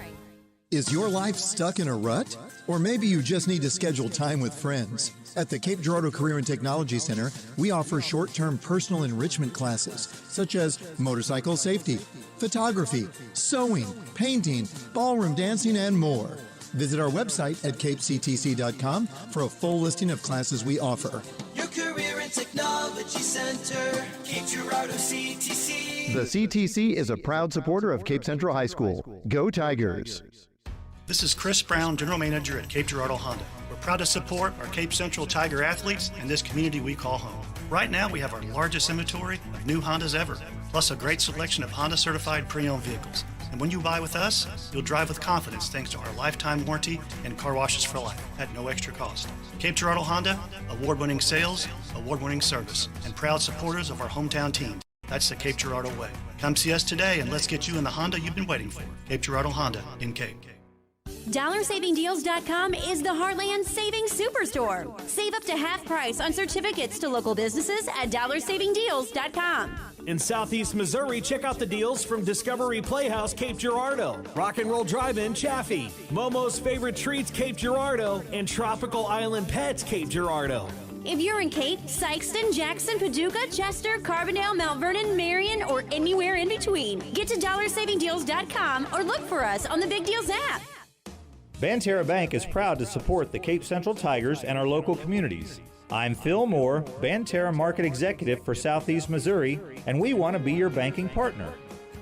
Is your life stuck in a rut? Or maybe you just need to schedule time with friends. At the Cape Girardeau Career and Technology Center, we offer short-term personal enrichment classes, such as motorcycle safety, photography, sewing, painting, ballroom dancing, and more. Visit our website at capectc.com for a full listing of classes we offer. Your Career and Technology Center, Cape Girardeau CTC. The CTC is a proud supporter of Cape Central High School. Go Tigers! This is Chris Brown, General Manager at Cape Girardeau Honda. We're proud to support our Cape Central Tiger athletes and this community we call home. Right now, we have our largest inventory of new Hondas ever, plus a great selection of Honda-certified pre-owned vehicles. And when you buy with us, you'll drive with confidence thanks to our lifetime warranty and car washes for life at no extra cost. Cape Girardeau Honda, award-winning sales, award-winning service, and proud supporters of our hometown team. That's the Cape Girardeau way. Come see us today and let's get you in the Honda you've been waiting for. Cape Girardeau Honda in Cape. DollarSavingDeals.com is the Heartland Savings Superstore. Save up to half price on certificates to local businesses at DollarSavingDeals.com. In Southeast Missouri, check out the deals from Discovery Playhouse, Cape Girardeau, Rock and Roll Drive-In, Chaffee, Momo's Favorite Treats, Cape Girardeau, and Tropical Island Pets, Cape Girardeau. If you're in Cape, Sikeston, Jackson, Paducah, Chester, Carbondale, Mount Vernon, Marion, or anywhere in between, get to DollarSavingDeals.com or look for us on the Big Deals app. Banterra Bank is proud to support the Cape Central Tigers and our local communities. I'm Phil Moore, Banterra Market Executive for Southeast Missouri, and we want to be your banking partner.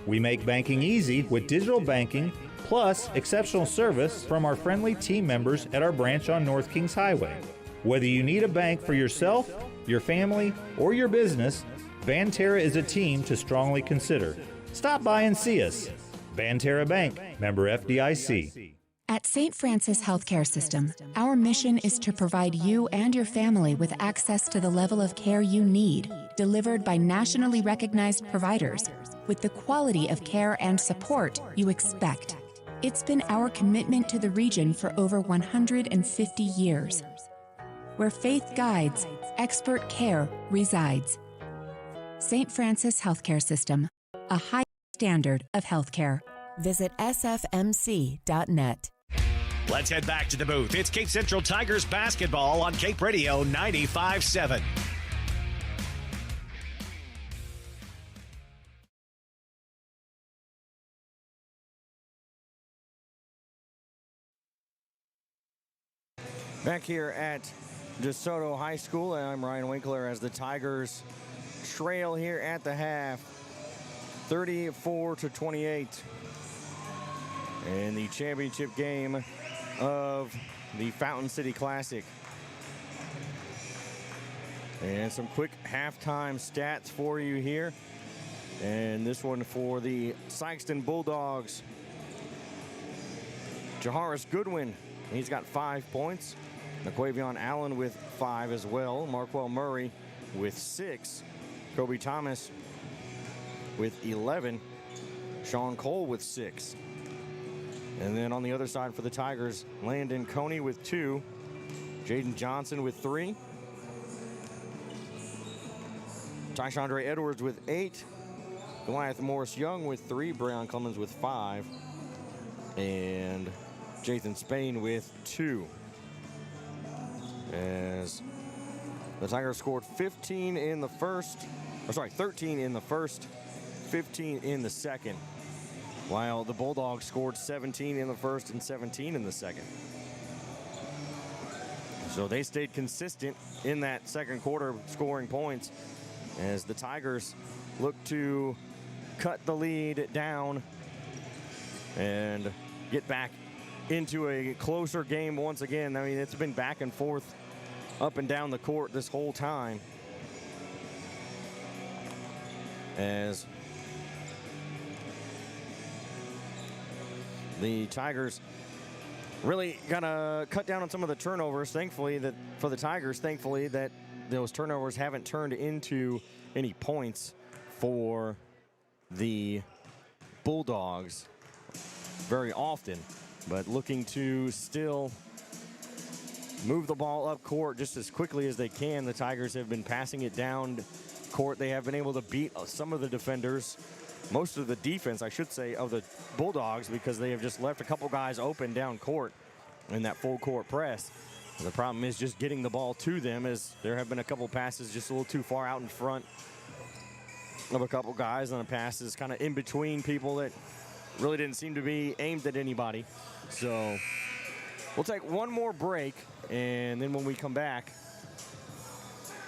We make banking easy with digital banking, plus exceptional service from our friendly team members at our branch on North Kings Highway. Whether you need a bank for yourself, your family, or your business, Banterra is a team to strongly consider. Stop by and see us. Banterra Bank, member FDIC. At St. Francis Healthcare System, our mission is to provide you and your family with access to the level of care you need, delivered by nationally recognized providers, with the quality of care and support you expect. It's been our commitment to the region for over 150 years. Where faith guides, expert care resides. St. Francis Healthcare System, a high standard of healthcare. Visit sfmc.net. Let's head back to the booth. It's Cape Central Tigers basketball on Cape Radio 95.7. Back here at DeSoto High School, and I'm Ryan Winkler as the Tigers trail here at the half, 34-28. In the championship game of the Fountain City Classic. And some quick halftime stats for you here. And this one for the Sikeston Bulldogs. Jaharis Goodwin, he's got 5 points. Naquavion Allen with 5 as well. Marquel Murray with 6. Kobe Thomas with 11. Sean Cole with 6. And then on the other side for the Tigers, Landon Coney with 2. Jaden Johnson with 3. Tyshandre Edwards with 8. Goliath Morris Young with 3. Breon Clemens with 5. And Jathan Spain with 2. As the Tigers scored 13 in the first, 15 in the second, while the Bulldogs scored 17 in the first and 17 in the second. So they stayed consistent in that second quarter, scoring points, as the Tigers look to cut the lead down and get back into a closer game once again. I mean, it's been back and forth up and down the court this whole time, as the Tigers really gotta cut down on some of the turnovers. Thankfully, that for the Tigers, that those turnovers haven't turned into any points for the Bulldogs very often, but looking to still move the ball up court just as quickly as they can. The Tigers have been passing it down court. They have been able to beat some of the defenders, most of the defense, I should say, of the Bulldogs, because they have just left a couple guys open down court in that full court press. And the problem is just getting the ball to them, as there have been a couple passes just a little too far out in front of a couple guys, and a passes kind of in between people that really didn't seem to be aimed at anybody. So we'll take one more break, and then when we come back,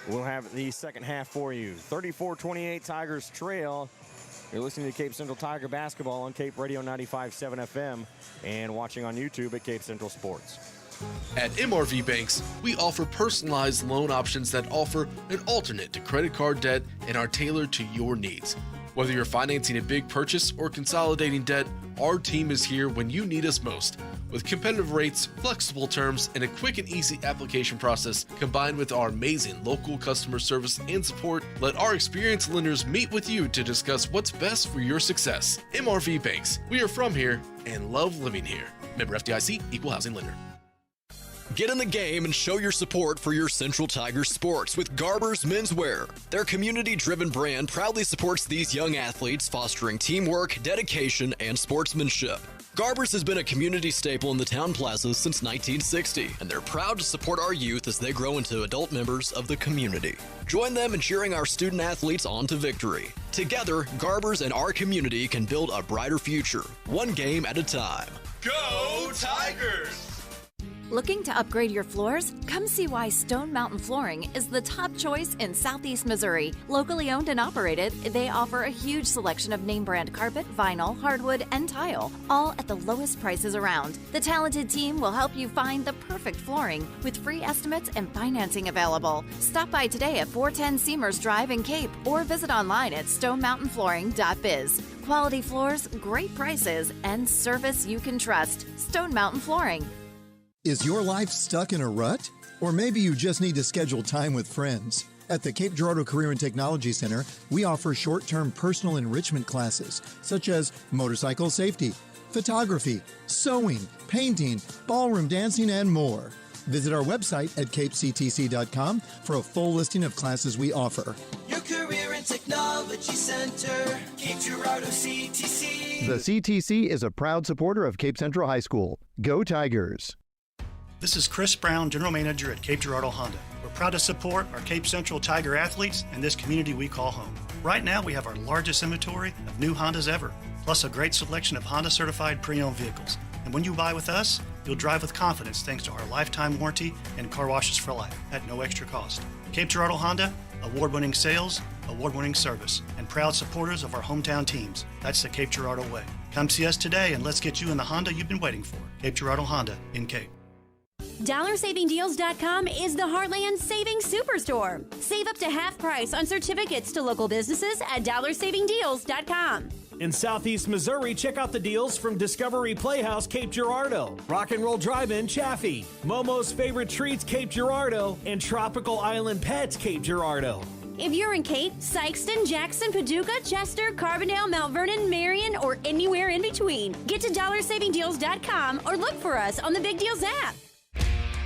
we'll have the second half for you. 34-28 Tigers trail. You're listening to Cape Central Tiger basketball on Cape Radio 95.7 FM and watching on YouTube at Cape Central Sports. At MRV Banks, we offer personalized loan options that offer an alternate to credit card debt and are tailored to your needs. Whether you're financing a big purchase or consolidating debt, our team is here when you need us most. With competitive rates, flexible terms, and a quick and easy application process, combined with our amazing local customer service and support, let our experienced lenders meet with you to discuss what's best for your success. MRV Banks, we are from here and love living here. Member FDIC, Equal Housing Lender. Get in the game and show your support for your Central Tigers sports with Garber's Menswear. Their community-driven brand proudly supports these young athletes, fostering teamwork, dedication, and sportsmanship. Garber's has been a community staple in the town plaza since 1960, and they're proud to support our youth as they grow into adult members of the community. Join them in cheering our student athletes on to victory. Together, Garber's and our community can build a brighter future, one game at a time. Go Tigers! Looking to upgrade your floors? Come see why Stone Mountain Flooring is the top choice in Southeast Missouri. Locally owned and operated, they offer a huge selection of name brand carpet, vinyl, hardwood, and tile, all at the lowest prices around. The talented team will help you find the perfect flooring with free estimates and financing available. Stop by today at 410 Seamers Drive in Cape or visit online at stonemountainflooring.biz. Quality floors, great prices, and service you can trust. Stone Mountain Flooring. Is your life stuck in a rut? Or maybe you just need to schedule time with friends. At the Cape Girardeau Career and Technology Center, we offer short-term personal enrichment classes, such as motorcycle safety, photography, sewing, painting, ballroom dancing, and more. Visit our website at capectc.com for a full listing of classes we offer. Your Career and Technology Center, Cape Girardeau CTC. The CTC is a proud supporter of Cape Central High School. Go Tigers! This is Chris Brown, General Manager at Cape Girardeau Honda. We're proud to support our Cape Central Tiger athletes and this community we call home. Right now, we have our largest inventory of new Hondas ever, plus a great selection of Honda certified pre-owned vehicles. And when you buy with us, you'll drive with confidence thanks to our lifetime warranty and car washes for life at no extra cost. Cape Girardeau Honda, award-winning sales, award-winning service, and proud supporters of our hometown teams. That's the Cape Girardeau way. Come see us today and let's get you in the Honda you've been waiting for. Cape Girardeau Honda in Cape. DollarSavingDeals.com is the Heartland Savings Superstore. Save up to half price on certificates to local businesses at DollarSavingDeals.com. In Southeast Missouri, check out the deals from Discovery Playhouse Cape Girardeau, Rock and Roll Drive-In Chaffee, Momo's Favorite Treats Cape Girardeau, and Tropical Island Pets Cape Girardeau. If you're in Cape, Sikeston, Jackson, Paducah, Chester, Carbondale, Mount Vernon, Marion, or anywhere in between, get to DollarSavingDeals.com or look for us on the Big Deals app.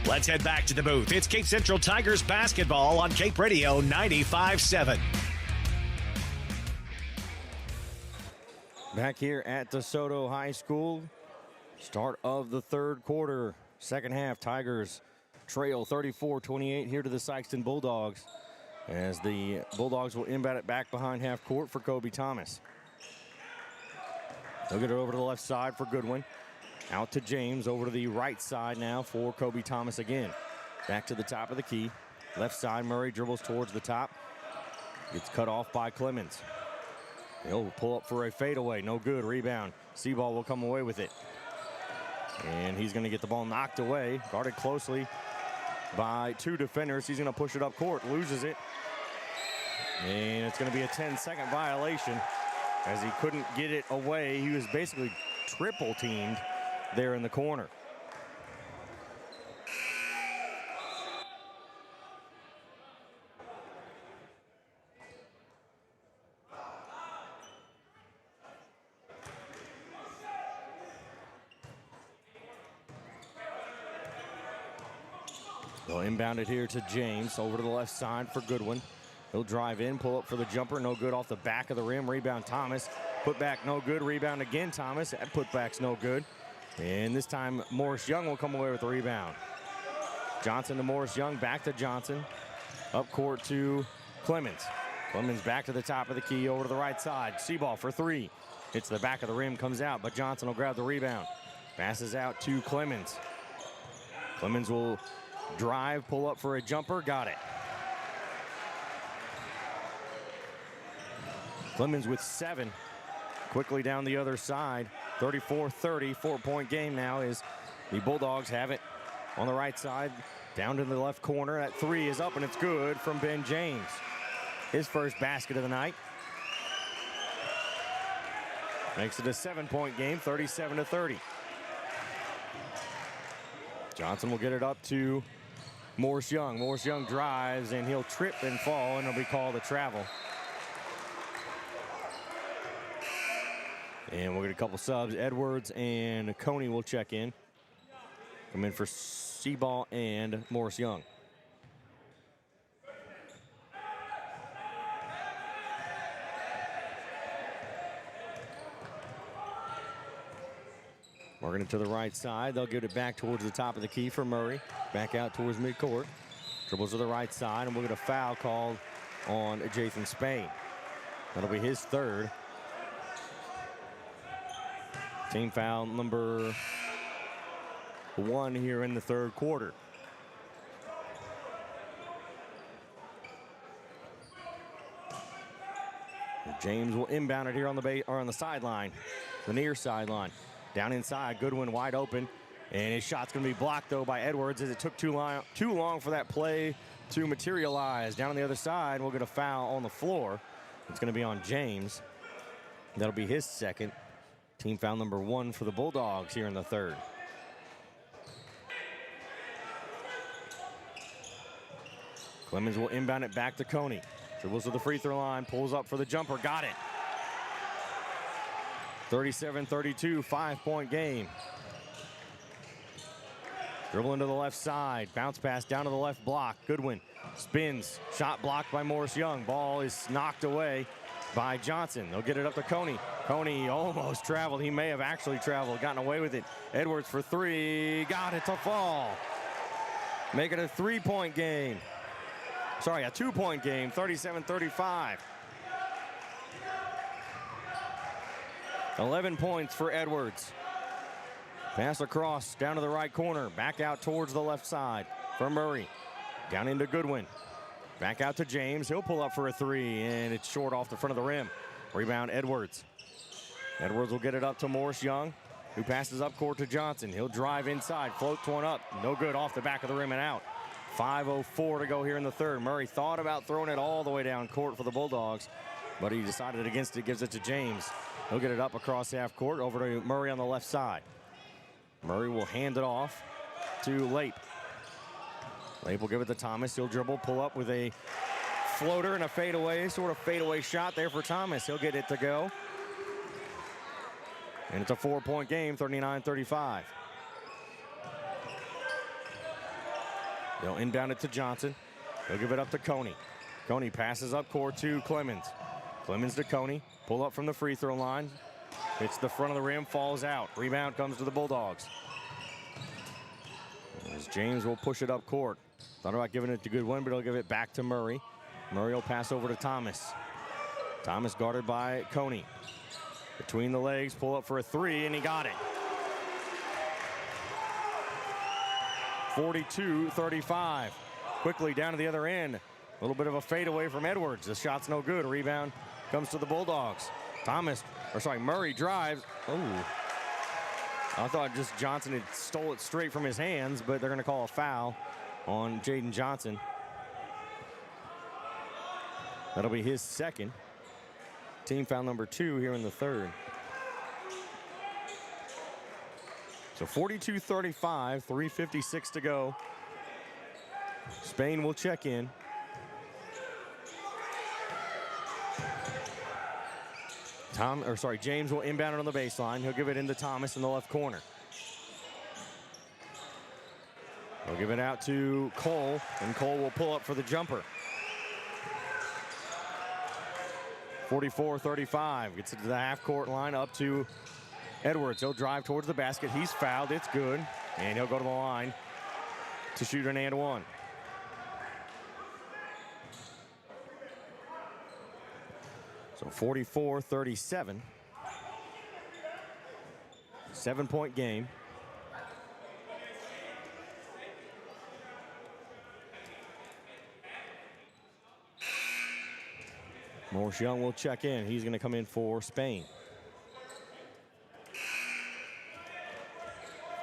Let's head back to the booth. It's Cape Central Tigers basketball on Cape Radio 95.7. Back here at DeSoto High School, start of the third quarter. Second half, Tigers trail 34-28 here to the Sikeston Bulldogs, as the Bulldogs will inbound it back behind half court for Kobe Thomas. They'll get it over to the left side for Goodwin. Out to James, over to the right side now for Kobe Thomas again. Back to the top of the key. Left side, Murray dribbles towards the top. Gets cut off by Clemens. He'll pull up for a fadeaway. No good. Rebound. Seaball will come away with it. And he's going to get the ball knocked away. Guarded closely by two defenders. He's going to push it up court. Loses it. And it's going to be a 10-second violation as he couldn't get it away. He was basically triple teamed there in the corner. They'll inbound it here to James, over to the left side for Goodwin. He'll drive in, pull up for the jumper, no good off the back of the rim. Rebound Thomas, put back no good. Rebound again Thomas, that putback's no good. And this time Morris Young will come away with the rebound. Johnson to Morris Young, back to Johnson. Up court to Clemens. Clemens back to the top of the key, over to the right side. Seaball for three. Hits the back of the rim, comes out, but Johnson will grab the rebound. Passes out to Clemens. Clemens will drive, pull up for a jumper, got it. Clemens with 7. Quickly down the other side. 34-30, 4-point game now as the Bulldogs have it on the right side. Down to the left corner. That three is up and it's good from Ben James. His first basket of the night. Makes it a 7-point game, 37-30. Johnson will get it up to Morris Young. Morris Young drives and he'll trip and fall, and it'll be called a travel. And we'll get a couple subs. Edwards and Coney will check in. Come in for Seaball and Morris Young. Working it to the right side. They'll get it back towards the top of the key for Murray. Back out towards midcourt. Dribbles to the right side, and we'll get a foul called on Jathan Spain. That'll be his third. Team foul number 1 here in the third quarter. James will inbound it here on the sideline, the near sideline. Down inside, Goodwin wide open, and his shot's going to be blocked though by Edwards as it took too long for that play to materialize. Down on the other side, we'll get a foul on the floor. It's going to be on James. That'll be his second. Team foul number 1 for the Bulldogs here in the third. Clemens will inbound it back to Coney. Dribbles to the free throw line, pulls up for the jumper, got it. 37-32, 5-point game. Dribble into the left side, bounce pass down to the left block. Goodwin spins, shot blocked by Morris Young. Ball is knocked away by Johnson. They'll get it up to Coney. Coney almost traveled. He may have actually traveled, gotten away with it. Edwards for 3, got it to fall. Make it a 3-point game. Sorry, a 2-point game, 37-35. 11 points for Edwards. Pass across, down to the right corner, back out towards the left side for Murray. Down into Goodwin. Back out to James. He'll pull up for a 3, and it's short off the front of the rim. Rebound, Edwards. Edwards will get it up to Morris Young, who passes up court to Johnson. He'll drive inside, floats one up. No good, off the back of the rim and out. 5:04 to go here in the third. Murray thought about throwing it all the way down court for the Bulldogs. but he decided against it, gives it to James. He'll get it up across half court over to Murray on the left side. Murray will hand it off to Lape. Lape will give it to Thomas. He'll dribble, pull up with a floater and a fadeaway, sort of fadeaway shot there for Thomas. He'll get it to go. And it's a 4-point game, 39-35. They'll inbound it to Johnson. He'll give it up to Coney. Coney passes up court to Clemens. Clemens to Coney. Pull up from the free throw line. Hits the front of the rim, falls out. Rebound comes to the Bulldogs. As James will push it up court. Thought about giving it to Goodwin, but he'll give it back to Murray. Murray will pass over to Thomas. Thomas guarded by Coney. Between the legs, pull up for a three, and he got it. 42-35. Quickly down to the other end. A little bit of a fadeaway from Edwards. The shot's no good. Rebound comes to the Bulldogs. Murray drives. Oh. I thought just Johnson had stole it straight from his hands, but they're going to call a foul on Jaden Johnson. That'll be his second. Team foul number 2 here in the third. So 42-35, 3:56 to go. Spain will check in. James will inbound it on the baseline. He'll give it into Thomas in the left corner. He'll give it out to Cole, and Cole will pull up for the jumper. 44-35. Gets it to the half-court line, up to Edwards. He'll drive towards the basket. He's fouled. It's good. And he'll go to the line to shoot an and one. So 44-37. 7-point game. Morris Young will check in. He's going to come in for Spain.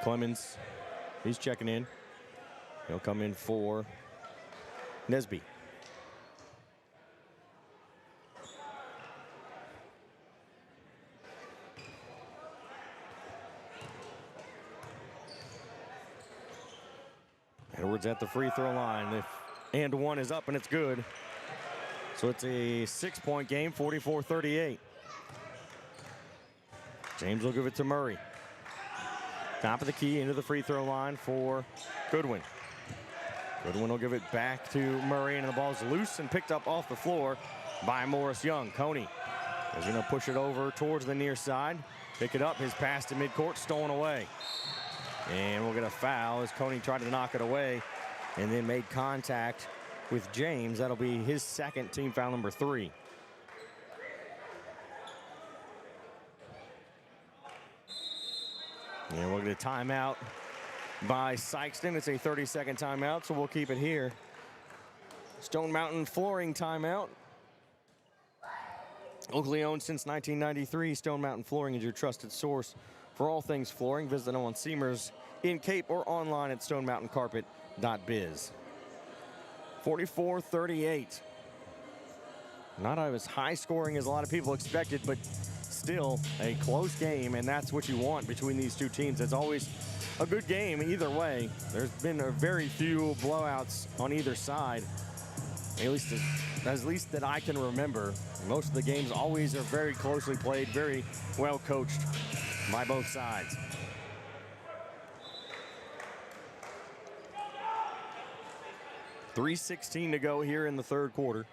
Clemens, he's checking in. He'll come in for Nesby. Edwards at the free throw line. The and one is up, and it's good. So it's a 6-point game, 44-38. James will give it to Murray. Top of the key into the free throw line for Goodwin. Goodwin will give it back to Murray, and the ball's loose and picked up off the floor by Morris Young. Coney is going to push it over towards the near side. Pick it up. His pass to midcourt stolen away. And we'll get a foul as Coney tried to knock it away and then made contact with James. That'll be his second, team foul number 3. And we'll get a timeout by Sikeston. It's a 30-second timeout, so we'll keep it here. Stone Mountain Flooring timeout. Locally owned since 1993, Stone Mountain Flooring is your trusted source for all things flooring. Visit them on Seamers in Cape or online at stonemountaincarpet.biz. 44-38. Not as high scoring as a lot of people expected, but still a close game, and that's what you want between these two teams. It's always a good game either way. There's been a very few blowouts on either side, at least that I can remember. Most of the games always are very closely played, very well coached by both sides. .316 to go here in the third quarter.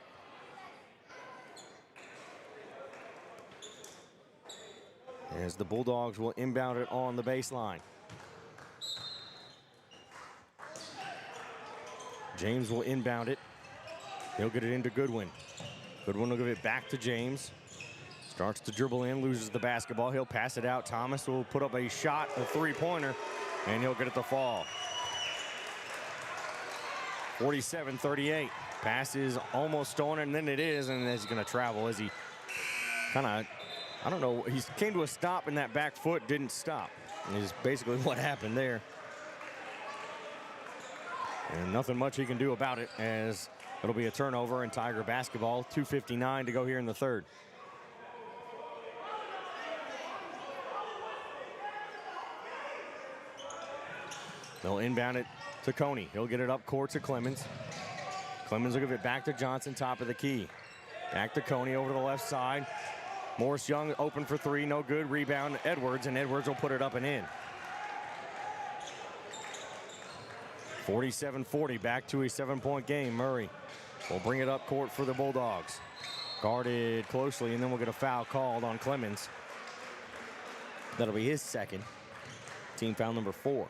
As the Bulldogs will inbound it on the baseline. James will inbound it. He'll get it into Goodwin. Goodwin will give it back to James. Starts to dribble in, loses the basketball. He'll pass it out. Thomas will put up a shot, a three-pointer, and he'll get it to fall. 47-38. Pass is almost stolen, and then it is, and he's going to travel as he kind of, I don't know, he came to a stop, and that back foot didn't stop. Is basically what happened there. And nothing much he can do about it as It'll be a turnover and Tiger basketball. 2:59 to go here in the third. They'll inbound it to Coney. He'll get it up court to Clemens. Clemens will give it back to Johnson, top of the key. Back to Coney over to the left side. Morris Young open for three, no good. Rebound Edwards, and Edwards will put it up and in. 47-40, back to a 7-point game. Murray will bring it up court for the Bulldogs. Guarded closely, and then we'll get a foul called on Clemens. That'll be his second. Team foul number 4.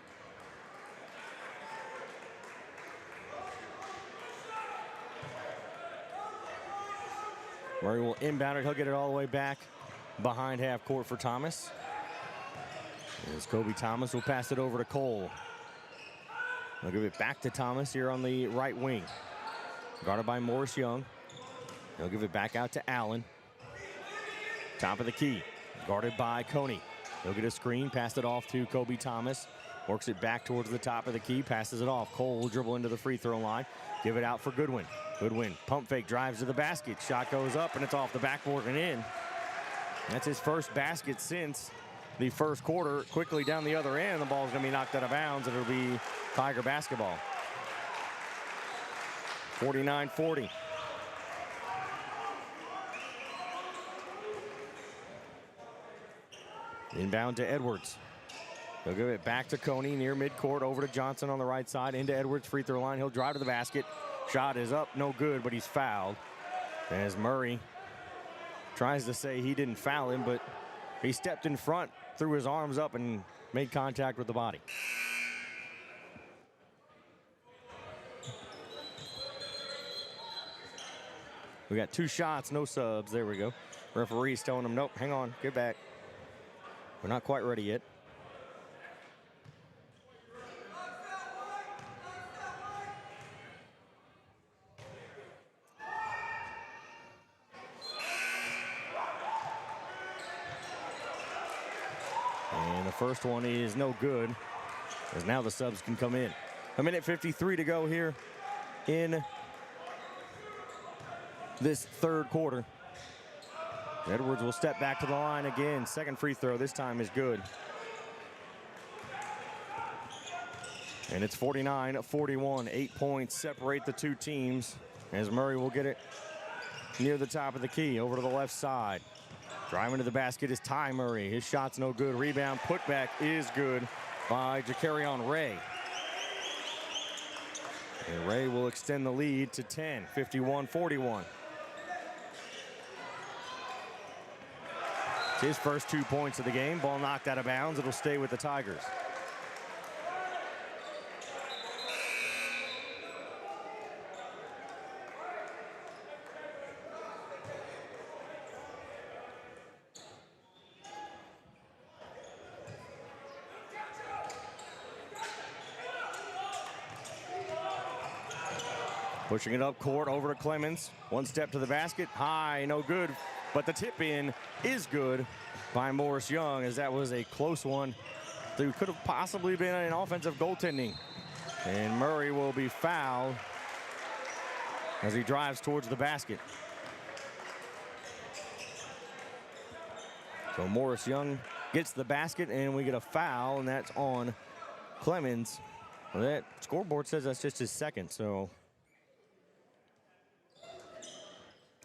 Murray will inbound it. He'll get it all the way back behind half court for Thomas. As Kobe Thomas will pass it over to Cole. He'll give it back to Thomas here on the right wing. Guarded by Morris Young. He'll give it back out to Allen. Top of the key. Guarded by Coney. He'll get a screen, pass it off to Kobe Thomas. Works it back towards the top of the key, passes it off. Cole will dribble into the free throw line. Give it out for Goodwin. Goodwin, pump fake, drives to the basket. Shot goes up, and it's off the backboard and in. That's his first basket since the first quarter. Quickly down the other end, the ball's going to be knocked out of bounds, and it'll be Tiger basketball. 49-40. Inbound to Edwards. He'll give it back to Coney near midcourt, over to Johnson on the right side, into Edwards' free throw line. He'll drive to the basket. Shot is up, no good, but he's fouled. As Murray tries to say he didn't foul him, but he stepped in front, threw his arms up, and made contact with the body. We got 2 shots, no subs. There we go. Referee's telling him, nope, hang on, get back. We're not quite ready yet. And the first one is no good, as now the subs can come in. 1:53 to go here in this third quarter. Edwards will step back to the line again. Second free throw, this time is good. And it's 49-41. 8 points separate the two teams, as Murray will get it near the top of the key, over to the left side. Driving to the basket is Ty Murray. His shot's no good. Rebound, putback is good by Jacarion Ray. And Ray will extend the lead to 10, 51-41. It's his first 2 points of the game. Ball knocked out of bounds. It'll stay with the Tigers. Pushing it up court, over to Clemens. One step to the basket, high, no good. But the tip in is good by Morris Young, as that was a close one. That could have possibly been an offensive goaltending. And Murray will be fouled as he drives towards the basket. So Morris Young gets the basket, and we get a foul, and that's on Clemens. Well, that scoreboard says that's just his second, so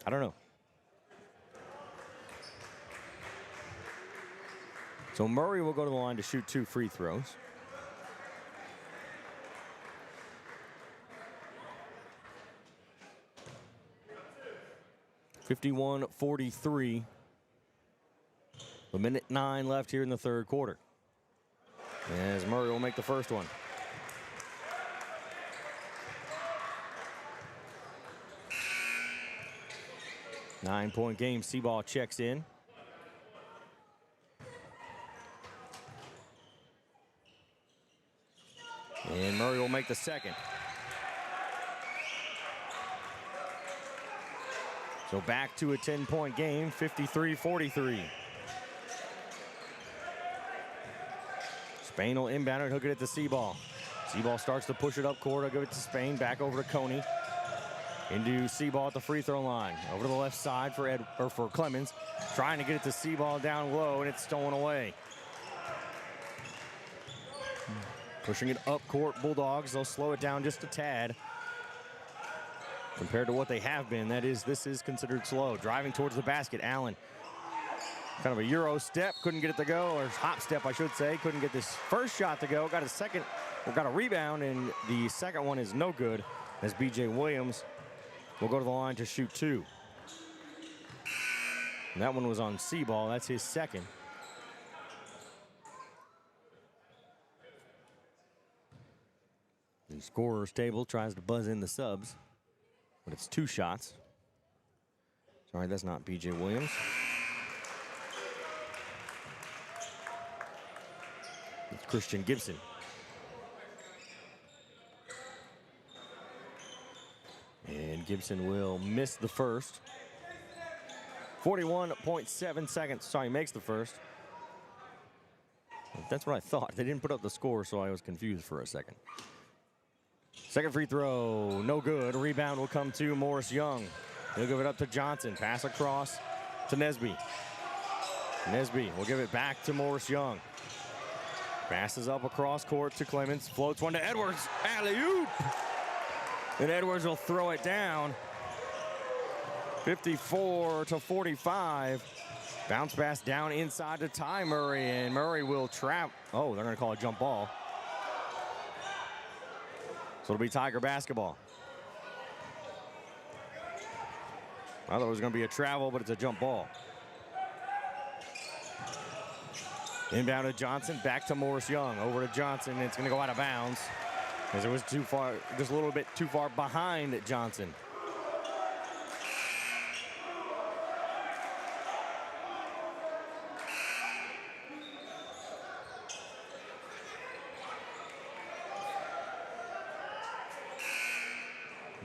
I don't know. So Murray will go to the line to shoot 2 free throws. (51-43). A minute 9 left here in the third quarter, as Murray will make the first one. Nine-point game. Seaball checks in. And Murray will make the second. So back to a 10-point game, 53-43. Spain will inbound it. He'll get it to Seaball. Seaball starts to push it up court. He'll give it to Spain. Back over to Coney. Into Seaball at the free throw line. Over to the left side for Clemens. Trying to get it to Seaball down low, and it's stolen away. Pushing it up court, Bulldogs. They'll slow it down just a tad. Compared to what they have been, this is considered slow. Driving towards the basket, Allen. Kind of a Euro step, couldn't get it to go, or hop step, I should say. Couldn't get this first shot to go. Got a rebound, and the second one is no good as B.J. Williams will go to the line to shoot 2. And that one was on Seaball. That's his second. The scorer's table tries to buzz in the subs, but it's 2 shots. Sorry, that's not B.J. Williams. It's Christian Gibson. And Gibson will miss the first. 41.7 seconds. Sorry, makes the first. That's what I thought. They didn't put up the score, so I was confused for a second. Second free throw, no good. Rebound will come to Morris Young. He'll give it up to Johnson. Pass across to Nesby. Nesby will give it back to Morris Young. Passes up across court to Clemens. Floats one to Edwards. Alley-oop! And Edwards will throw it down. 54-45. Bounce pass down inside to Ty Murray, and Murray will trap. Oh, they're going to call a jump ball. So it'll be Tiger basketball. I thought it was going to be a travel, but it's a jump ball. Inbound to Johnson, back to Morris Young. Over to Johnson, and it's going to go out of bounds as it was too far, just a little bit too far behind Johnson.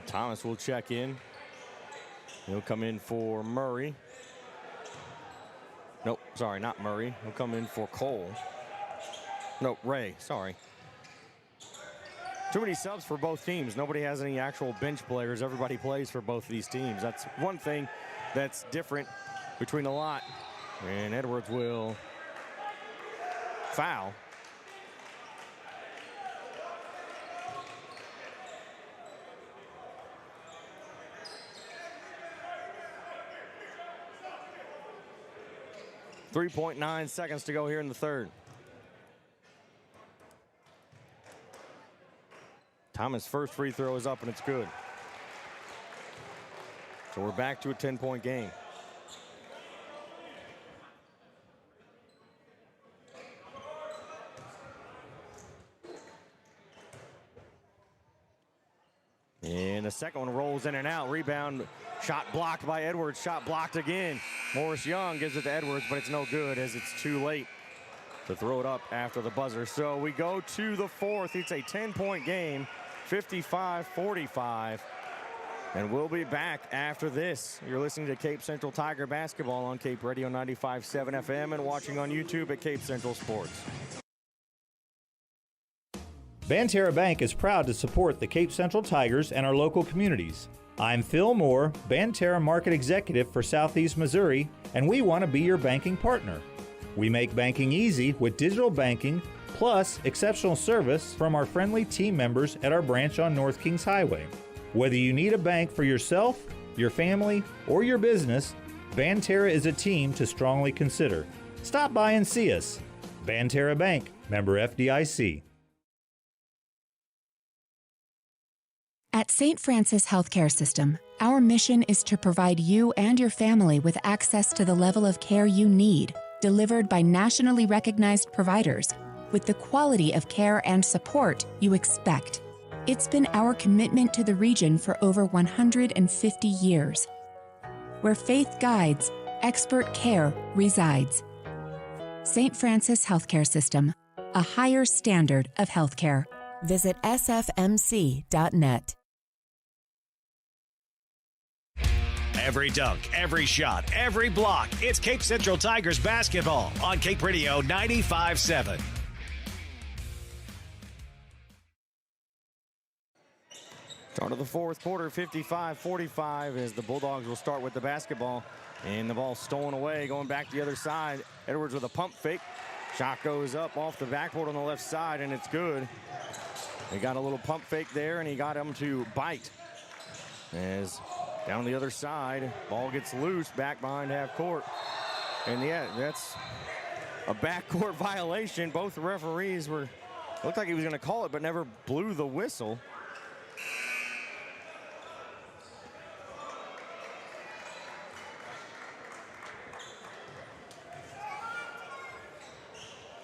Thomas will check in. He'll come in for Murray. Nope, sorry, not Murray. He'll come in for Cole. No, Ray, sorry. Too many subs for both teams. Nobody has any actual bench players. Everybody plays for both of these teams. That's one thing that's different between the lot. And Edwards will foul. .9 seconds to go here in the third. Thomas' first free throw is up and it's good. So we're back to a 10-point game. And the second one rolls in and out. Rebound, shot blocked by Edwards. Shot blocked again. Morris Young gives it to Edwards, but it's no good as it's too late to throw it up after the buzzer. So we go to the fourth. It's a 10-point game, 55-45. And we'll be back after this. You're listening to Cape Central Tiger basketball on Cape Radio 95.7 FM and watching on YouTube at Cape Central Sports. Banterra Bank is proud to support the Cape Central Tigers and our local communities. I'm Phil Moore, Banterra Market Executive for Southeast Missouri, and we want to be your banking partner. We make banking easy with digital banking, plus exceptional service from our friendly team members at our branch on North Kings Highway. Whether you need a bank for yourself, your family, or your business, Banterra is a team to strongly consider. Stop by and see us. Banterra Bank, member FDIC. At St. Francis Healthcare System, our mission is to provide you and your family with access to the level of care you need, delivered by nationally recognized providers, with the quality of care and support you expect. It's been our commitment to the region for over 150 years. Where faith guides, expert care resides. St. Francis Healthcare System, a higher standard of healthcare. Visit sfmc.net. Every dunk, every shot, every block. It's Cape Central Tigers basketball on Cape Radio 95.7. Start of the fourth quarter, 55-45, as the Bulldogs will start with the basketball. And the ball stolen away, going back to the other side. Edwards with a pump fake. Shot goes up off the backboard on the left side, and it's good. He got a little pump fake there, and he got him to bite. As down the other side, ball gets loose back behind half court. And yeah, that's a backcourt violation. Both referees looked like he was going to call it, but never blew the whistle.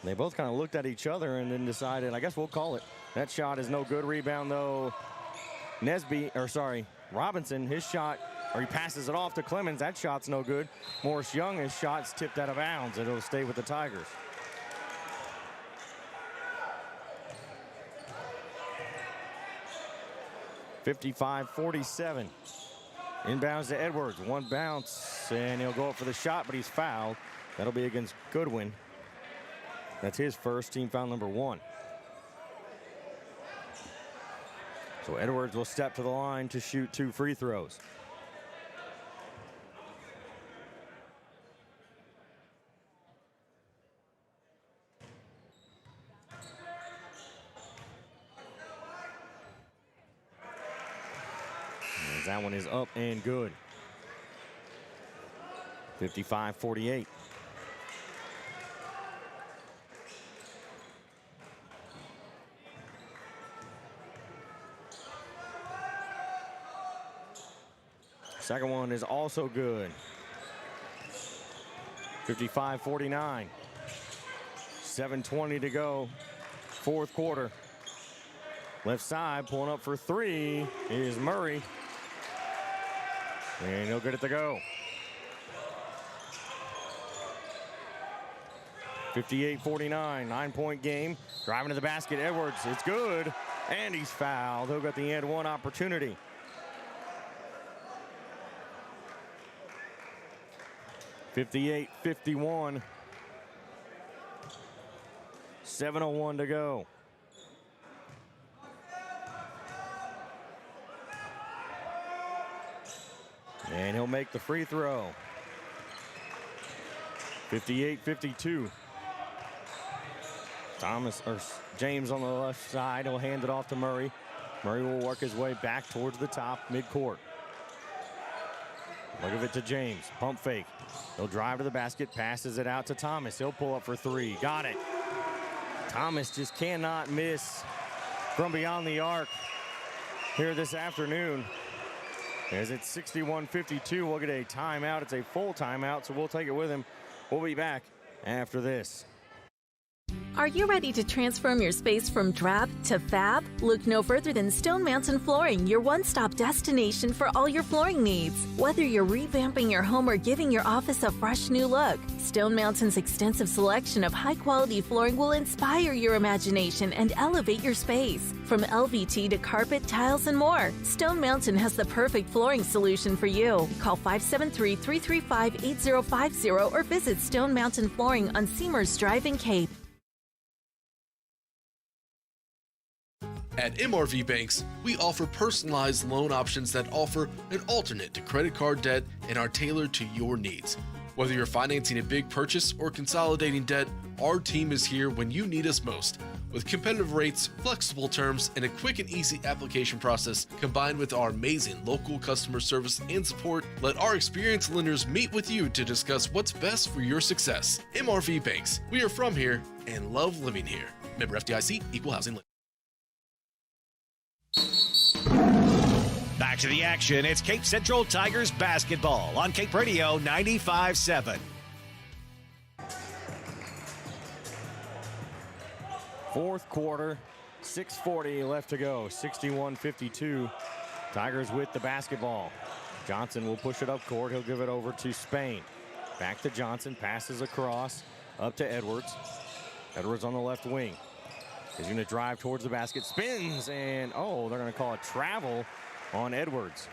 They both kind of looked at each other and then decided, I guess we'll call it. That shot is no good. Rebound though. Robinson, his shot, or he passes it off to Clemens. That shot's no good. Morris Young, his shot's tipped out of bounds. It'll stay with the Tigers. (55-47). Inbounds to Edwards. One bounce, and he'll go up for the shot, but he's fouled. That'll be against Goodwin. That's his first, team foul number 1. So Edwards will step to the line to shoot 2 free throws. And that one is up and good. 55-48. Second one is also good. 55-49. 7:20 to go. Fourth quarter. Left side, pulling up for 3 is Murray. And he'll get it to go. 58-49, 9-point game. Driving to the basket, Edwards, it's good. And he's fouled. He'll get the and one opportunity. (58-51). 7:01 to go. And he'll make the free throw. 58-52. James on the left side will hand it off to Murray. Murray will work his way back towards the top midcourt. Look at it to James. Pump fake. He'll drive to the basket, passes it out to Thomas. He'll pull up for 3. Got it. Thomas just cannot miss from beyond the arc here this afternoon. As it's 61-52, we'll get a timeout. It's a full timeout, so we'll take it with him. We'll be back after this. Are you ready to transform your space from drab to fab? Look no further than Stone Mountain Flooring, your one-stop destination for all your flooring needs. Whether you're revamping your home or giving your office a fresh new look, Stone Mountain's extensive selection of high-quality flooring will inspire your imagination and elevate your space. From LVT to carpet, tiles, and more, Stone Mountain has the perfect flooring solution for you. Call 573-335-8050 or visit Stone Mountain Flooring on Seamers Drive in Cape. At MRV Banks, we offer personalized loan options that offer an alternate to credit card debt and are tailored to your needs. Whether you're financing a big purchase or consolidating debt, our team is here when you need us most. With competitive rates, flexible terms, and a quick and easy application process, combined with our amazing local customer service and support, let our experienced lenders meet with you to discuss what's best for your success. MRV Banks, we are from here and love living here. Member FDIC, Equal Housing Lender. Back to the action. It's Cape Central Tigers basketball on Cape Radio 95.7. Fourth quarter, 6:40 left to go. 61-52. Tigers with the basketball. Johnson will push it up court. He'll give it over to Spain. Back to Johnson. Passes across. Up to Edwards. Edwards on the left wing. He's going to drive towards the basket. Spins, and they're going to call a travel on Edwards.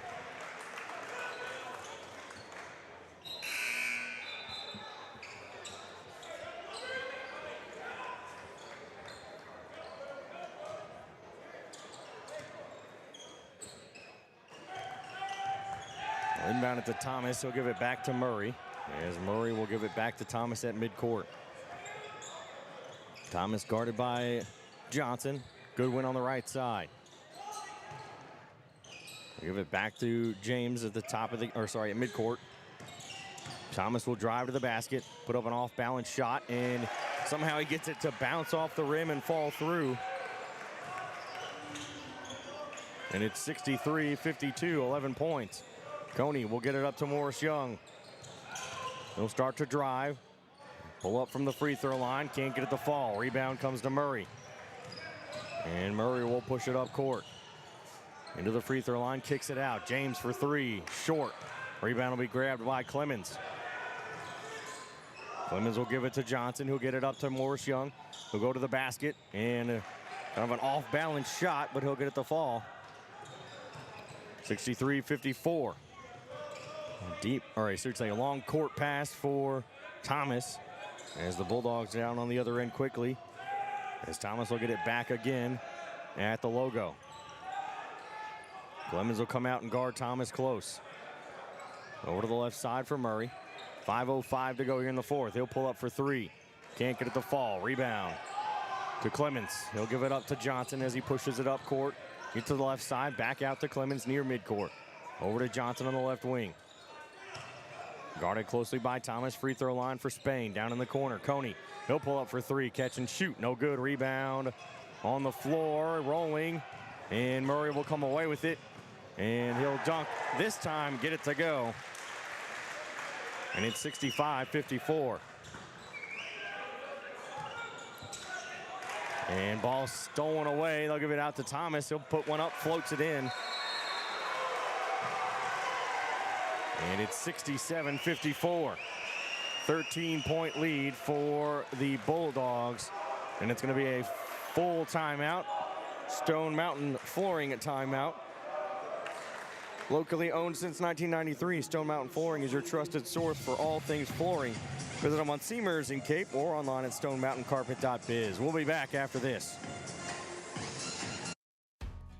Inbound it to Thomas. He'll give it back to Murray. As Murray will give it back to Thomas at midcourt. Thomas guarded by Johnson. Goodwin on the right side. Give it back to James at the top of the, at midcourt. Thomas will drive to the basket, put up an off-balance shot, and somehow he gets it to bounce off the rim and fall through. And it's 63-52, 11 points. Coney will get it up to Morris Young. He'll start to drive. Pull up from the free throw line, can't get it to fall. Rebound comes to Murray. And Murray will push it up court. Into the free throw line, kicks it out. James for three, short. Rebound will be grabbed by Clemens. Clemens will give it to Johnson, who'll get it up to Morris Young. He'll go to the basket, and kind of an off-balance shot, but he'll get it to fall. 63-54. Deep, or I should say a long court pass for Thomas, as the Bulldogs down on the other end quickly. As Thomas will get it back again at the logo. Clemens will come out and guard Thomas close. Over to the left side for Murray. 5:05 to go here in the fourth. He'll pull up for three. Can't get it to fall. Rebound to Clemens. He'll give it up to Johnson as he pushes it up court. Get to the left side, back out to Clemens near midcourt. Over to Johnson on the left wing. Guarded closely by Thomas. Free throw line for Spain. Down in the corner. Coney. He'll pull up for three. Catch and shoot. No good. Rebound on the floor. Rolling. And Murray will come away with it. And he'll dunk this time. Get it to go. And it's 65-54. And ball stolen away. They'll give it out to Thomas. He'll put one up, floats it in. And it's 67-54. 13-point lead for the Bulldogs. And it's going to be a full timeout. Stone Mountain Flooring at timeout. Locally owned since 1993, Stone Mountain Flooring is your trusted source for all things flooring. Visit them on Seamers in Cape or online at stonemountaincarpet.biz. We'll be back after this.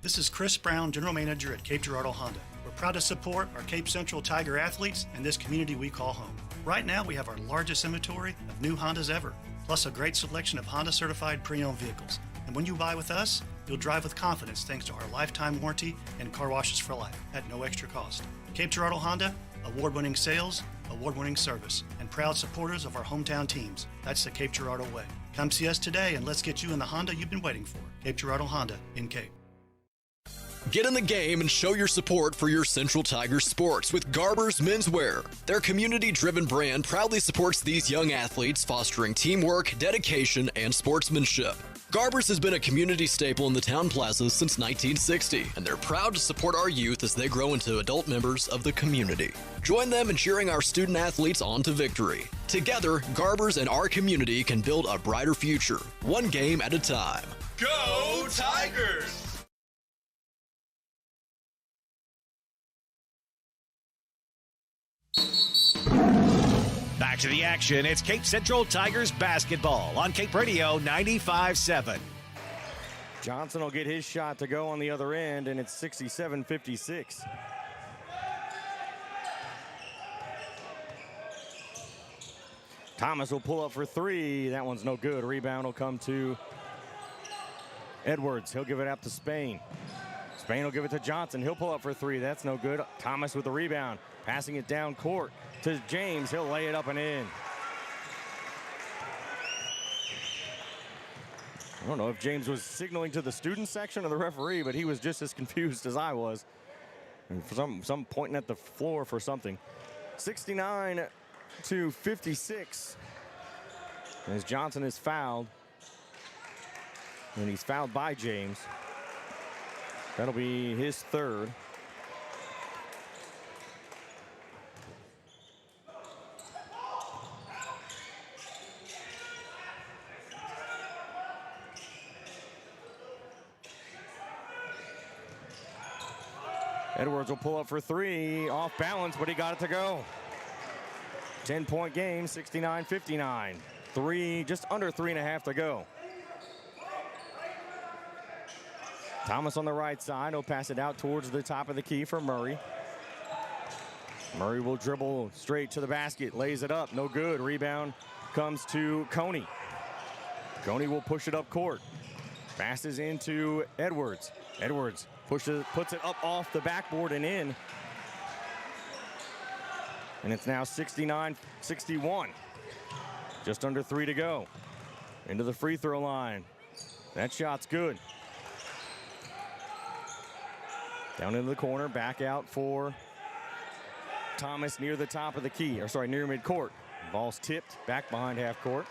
This is Chris Brown, General Manager at Cape Girardeau Honda. We're proud to support our Cape Central Tiger athletes and this community we call home. Right now, we have our largest inventory of new Hondas ever, plus a great selection of Honda-certified pre-owned vehicles. And when you buy with us, you'll drive with confidence thanks to our lifetime warranty and car washes for life at no extra cost. Cape Girardeau Honda, award-winning sales, award-winning service, and proud supporters of our hometown teams. That's the Cape Girardeau way. Come see us today and let's get you in the Honda you've been waiting for. Cape Girardeau Honda in Cape. Get in the game and show your support for your Central Tigers sports with Garber's Menswear. Their community-driven brand proudly supports these young athletes, fostering teamwork, dedication, and sportsmanship. Garber's has been a community staple in the town plazas since 1960, and they're proud to support our youth as they grow into adult members of the community. Join them in cheering our student athletes on to victory. Together, Garber's and our community can build a brighter future, one game at a time. Go Tigers! Back to the action. It's Cape Central Tigers basketball on Cape Radio 95.7. Johnson will get his shot to go on the other end, and it's 67-56. Thomas will pull up for three. That one's no good. Rebound will come to Edwards. He'll give it up to Spain. Spain will give it to Johnson. He'll pull up for three. That's no good. Thomas with the rebound. Passing it down court to James. He'll lay it up and in. I don't know if James was signaling to the student section or the referee, but he was just as confused as I was. And for some pointing at the floor for something. 69-56. As Johnson is fouled. And he's fouled by James. That'll be his third. Edwards will pull up for three, off balance, but he got it to go. 10-point game, 69-59. Just under 3.5 to go. Thomas on the right side. He'll pass it out towards the top of the key for Murray. Murray will dribble straight to the basket, lays it up, no good. Rebound comes to Coney. Coney will push it up court. Passes into Edwards. Edwards puts it up off the backboard and in. And it's now 69-61. Just under 3 to go. Into the free throw line. That shot's good. Down into the corner, back out for Thomas near the top of the key, or sorry, near midcourt. Ball's tipped back behind half court.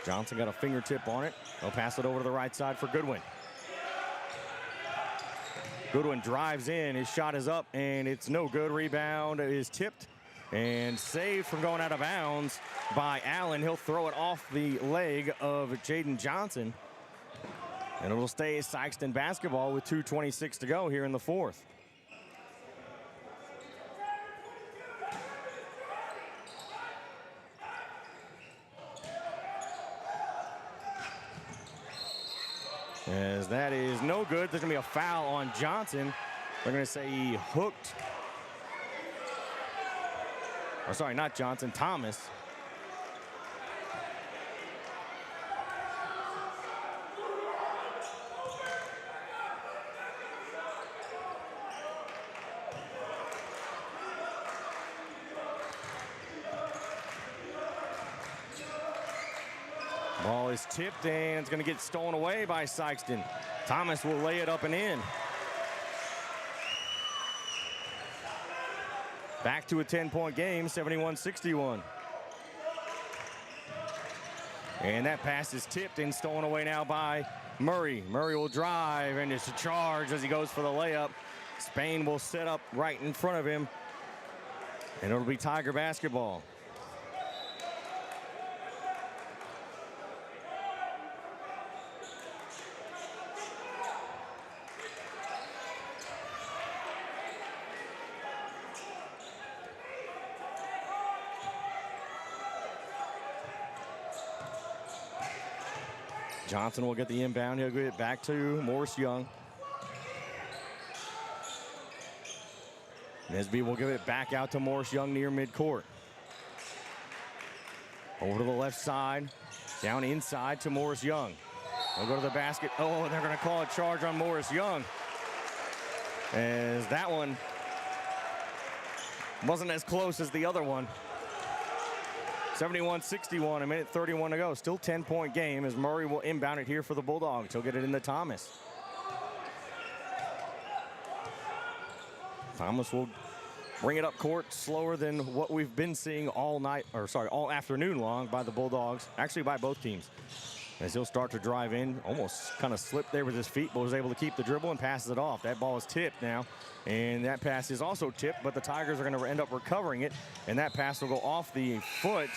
Johnson got a fingertip on it. They'll pass it over to the right side for Goodwin. Goodwin drives in, his shot is up, and it's no good. Rebound is tipped and saved from going out of bounds by Allen. He'll throw it off the leg of Jaden Johnson. And it'll stay Sikeston basketball with 2:26 to go here in the fourth. As that is no good. There's going to be a foul on Johnson. They're going to say he hooked. Or sorry, not Johnson, Thomas. Ball is tipped and it's going to get stolen away by Sikeston. Thomas will lay it up and in. Back to a 10-point game, 71-61. And that pass is tipped and stolen away now by Murray. Murray will drive and it's a charge as he goes for the layup. Spain will set up right in front of him. And it'll be Tiger basketball. Johnson will get the inbound. He'll get it back to Morris Young. Nesby will give it back out to Morris Young near midcourt. Over to the left side. Down inside to Morris Young. They'll go to the basket. Oh, they're going to call a charge on Morris Young. As that one wasn't as close as the other one. 71-61, a minute 31 to go. Still 10-point game as Murray will inbound it here for the Bulldogs. He'll get it into Thomas. Thomas will bring it up court slower than what we've been seeing all afternoon long by the Bulldogs. Actually, by both teams. As he'll start to drive in, almost kind of slipped there with his feet, but was able to keep the dribble and passes it off. That ball is tipped now, and that pass is also tipped, but the Tigers are going to end up recovering it, and that pass will go off the foot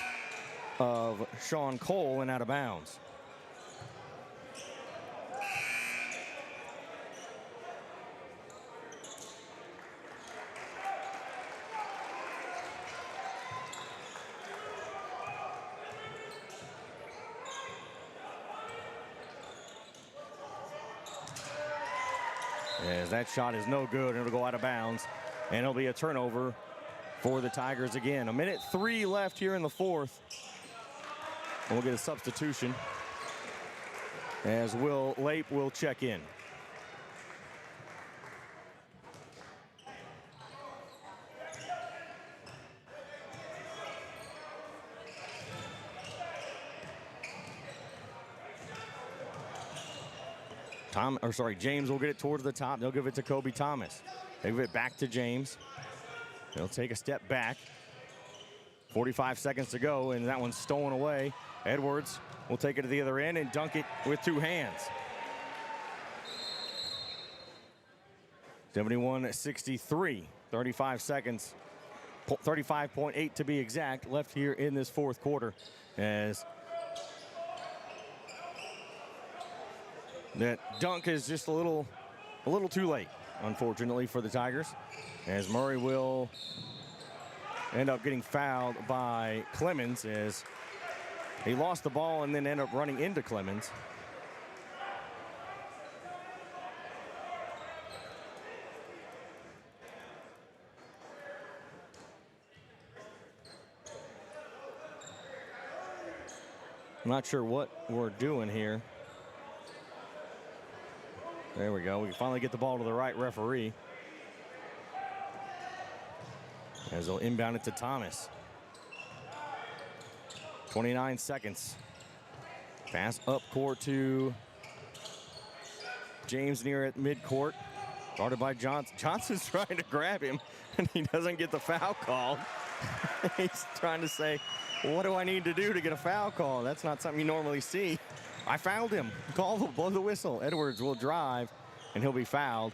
of Sean Cole and out of bounds. As that shot is no good, and it'll go out of bounds, and it'll be a turnover for the Tigers again. A minute 3 left here in the fourth. And we'll get a substitution as Will Lape will check in. James will get it towards the top. They'll give it to Kobe Thomas. They give it back to James. They'll take a step back. 45 seconds to go, and that one's stolen away. Edwards will take it to the other end and dunk it with 2 hands. 71-63, 35 seconds, 35.8 to be exact, left here in this fourth quarter. As that dunk is just a little too late, unfortunately, for the Tigers, as Murray will end up getting fouled by Clemens as he lost the ball and then ended up running into Clemens. I'm not sure what we're doing here. There we go. We can finally get the ball to the right referee. As they'll inbound it to Thomas. 29 seconds. Pass up court to James near at midcourt. Guarded by Johnson. Johnson's trying to grab him, and he doesn't get the foul call. He's trying to say, what do I need to do to get a foul call? That's not something you normally see. I fouled him. Blow the whistle. Edwards will drive, and he'll be fouled.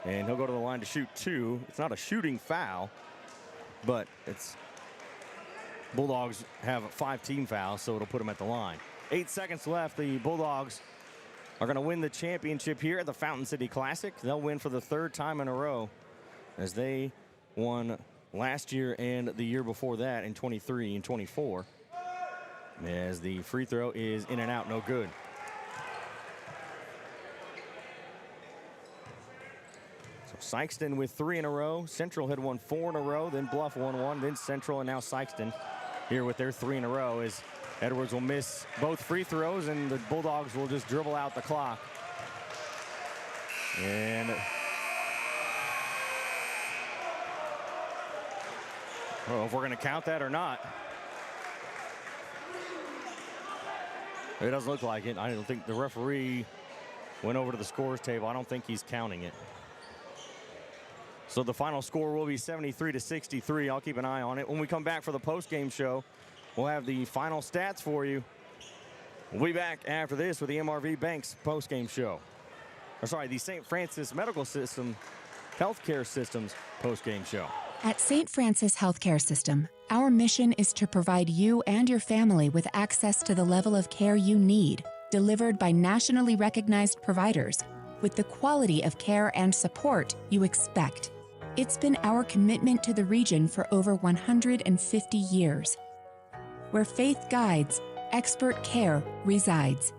And he'll go to the line to shoot 2. It's not a shooting foul, but it's Bulldogs have 5 team fouls, so it'll put them at the line. 8 seconds left. The Bulldogs are going to win the championship here at the Fountain City Classic. They'll win for the 3rd time in a row, as they won last year and the year before that in 23 and 24. As the free throw is in and out, no good. So Sikeston with 3 in a row. Central had won 4 in a row, then Bluff won 1, then Central, and now Sikeston here with their 3 in a row, as Edwards will miss both free throws, and the Bulldogs will just dribble out the clock. And I don't know if we're going to count that or not. It doesn't look like it. I don't think the referee went over to the scores table. I don't think he's counting it. So the final score will be 73-63. I'll keep an eye on it. When we come back for the post-game show, we'll have the final stats for you. We'll be back after this with the MRV Banks post-game show. The St. Francis Medical System Healthcare Systems post-game show. At St. Francis Healthcare System, our mission is to provide you and your family with access to the level of care you need, delivered by nationally recognized providers, with the quality of care and support you expect. It's been our commitment to the region for over 150 years. Where faith guides, expert care resides.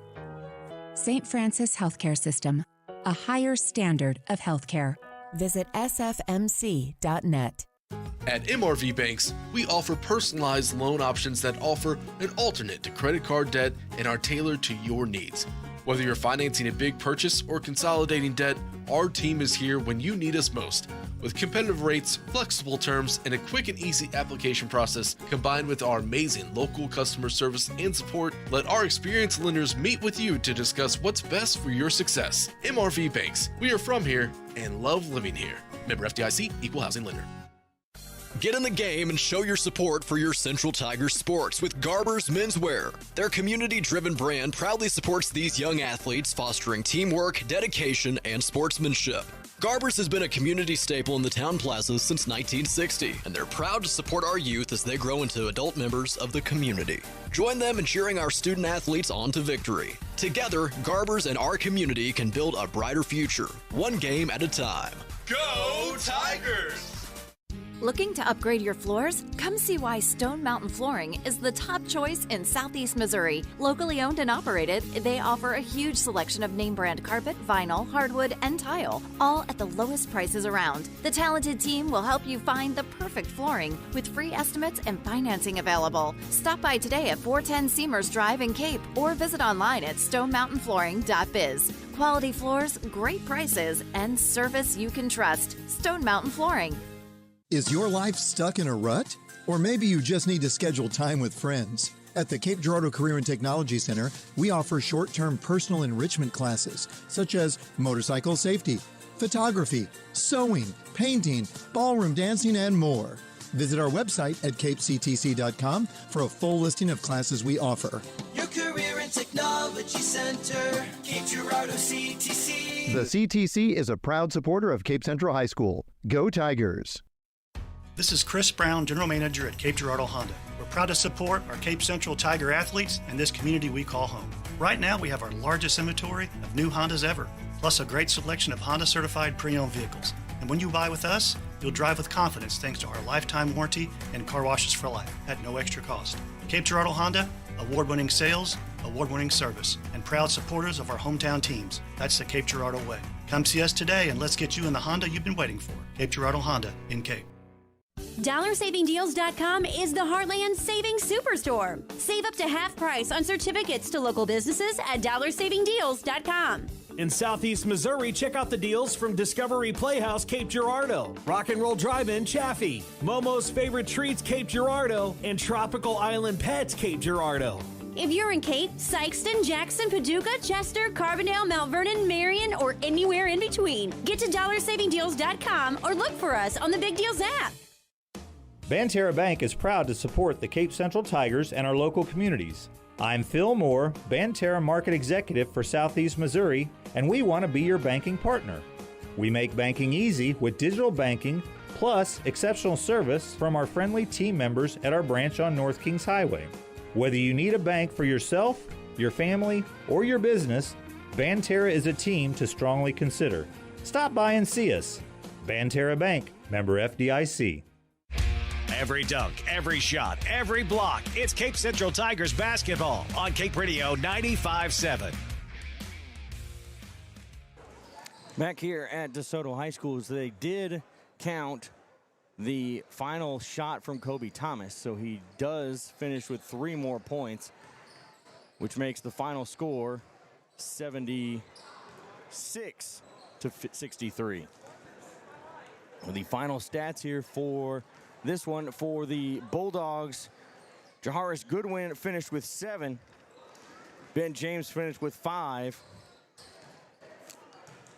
St. Francis Healthcare System, a higher standard of healthcare. Visit sfmc.net. At MRV Banks, we offer personalized loan options that offer an alternate to credit card debt and are tailored to your needs. Whether you're financing a big purchase or consolidating debt, our team is here when you need us most. With competitive rates, flexible terms, and a quick and easy application process, combined with our amazing local customer service and support, let our experienced lenders meet with you to discuss what's best for your success. MRV Banks, we are from here and love living here. Member FDIC, Equal Housing Lender. Get in the game and show your support for your Central Tigers sports with Garber's Menswear. Their community-driven brand proudly supports these young athletes, fostering teamwork, dedication, and sportsmanship. Garber's has been a community staple in the town plaza since 1960, and they're proud to support our youth as they grow into adult members of the community. Join them in cheering our student athletes on to victory. Together, Garber's and our community can build a brighter future, one game at a time. Go Tigers! Looking to upgrade your floors? Come see why Stone Mountain Flooring is the top choice in Southeast Missouri. Locally owned and operated, they offer a huge selection of name brand carpet, vinyl, hardwood, and tile, all at the lowest prices around. The talented team will help you find the perfect flooring with free estimates and financing available. Stop by today at 410 Seamers Drive in Cape or visit online at stonemountainflooring.biz. Quality floors, great prices, and service you can trust. Stone Mountain Flooring. Is your life stuck in a rut? Or maybe you just need to schedule time with friends. At the Cape Girardeau Career and Technology Center, we offer short-term personal enrichment classes, such as motorcycle safety, photography, sewing, painting, ballroom dancing, and more. Visit our website at capectc.com for a full listing of classes we offer. Your Career and Technology Center, Cape Girardeau CTC. The CTC is a proud supporter of Cape Central High School. Go Tigers! This is Chris Brown, General Manager at Cape Girardeau Honda. We're proud to support our Cape Central Tiger athletes and this community we call home. Right now, we have our largest inventory of new Hondas ever, plus a great selection of Honda certified pre-owned vehicles. And when you buy with us, you'll drive with confidence thanks to our lifetime warranty and car washes for life at no extra cost. Cape Girardeau Honda, award-winning sales, award-winning service, and proud supporters of our hometown teams. That's the Cape Girardeau way. Come see us today and let's get you in the Honda you've been waiting for. Cape Girardeau Honda in Cape. DollarSavingDeals.com is the Heartland Savings Superstore. Save up to half price on certificates to local businesses at DollarSavingDeals.com. In Southeast Missouri, check out the deals from Discovery Playhouse Cape Girardeau, Rock and Roll Drive-In Chaffee, Momo's Favorite Treats Cape Girardeau, and Tropical Island Pets Cape Girardeau. If you're in Cape, Sikeston, Jackson, Paducah, Chester, Carbondale, Mount Vernon, Marion, or anywhere in between, get to DollarSavingDeals.com or look for us on the Big Deals app. Banterra Bank is proud to support the Cape Central Tigers and our local communities. I'm Phil Moore, Banterra Market Executive for Southeast Missouri, and we want to be your banking partner. We make banking easy with digital banking, plus exceptional service from our friendly team members at our branch on North Kings Highway. Whether you need a bank for yourself, your family, or your business, Banterra is a team to strongly consider. Stop by and see us. Banterra Bank, member FDIC. Every dunk, every shot, every block. It's Cape Central Tigers basketball on Cape Radio 95.7. Back here at DeSoto High School, they did count the final shot from Kobe Thomas, so he does finish with 3 more points, which makes the final score 76 to 63. The final stats here for this one for the Bulldogs: Jaharis Goodwin finished with 7. Ben James finished with 5.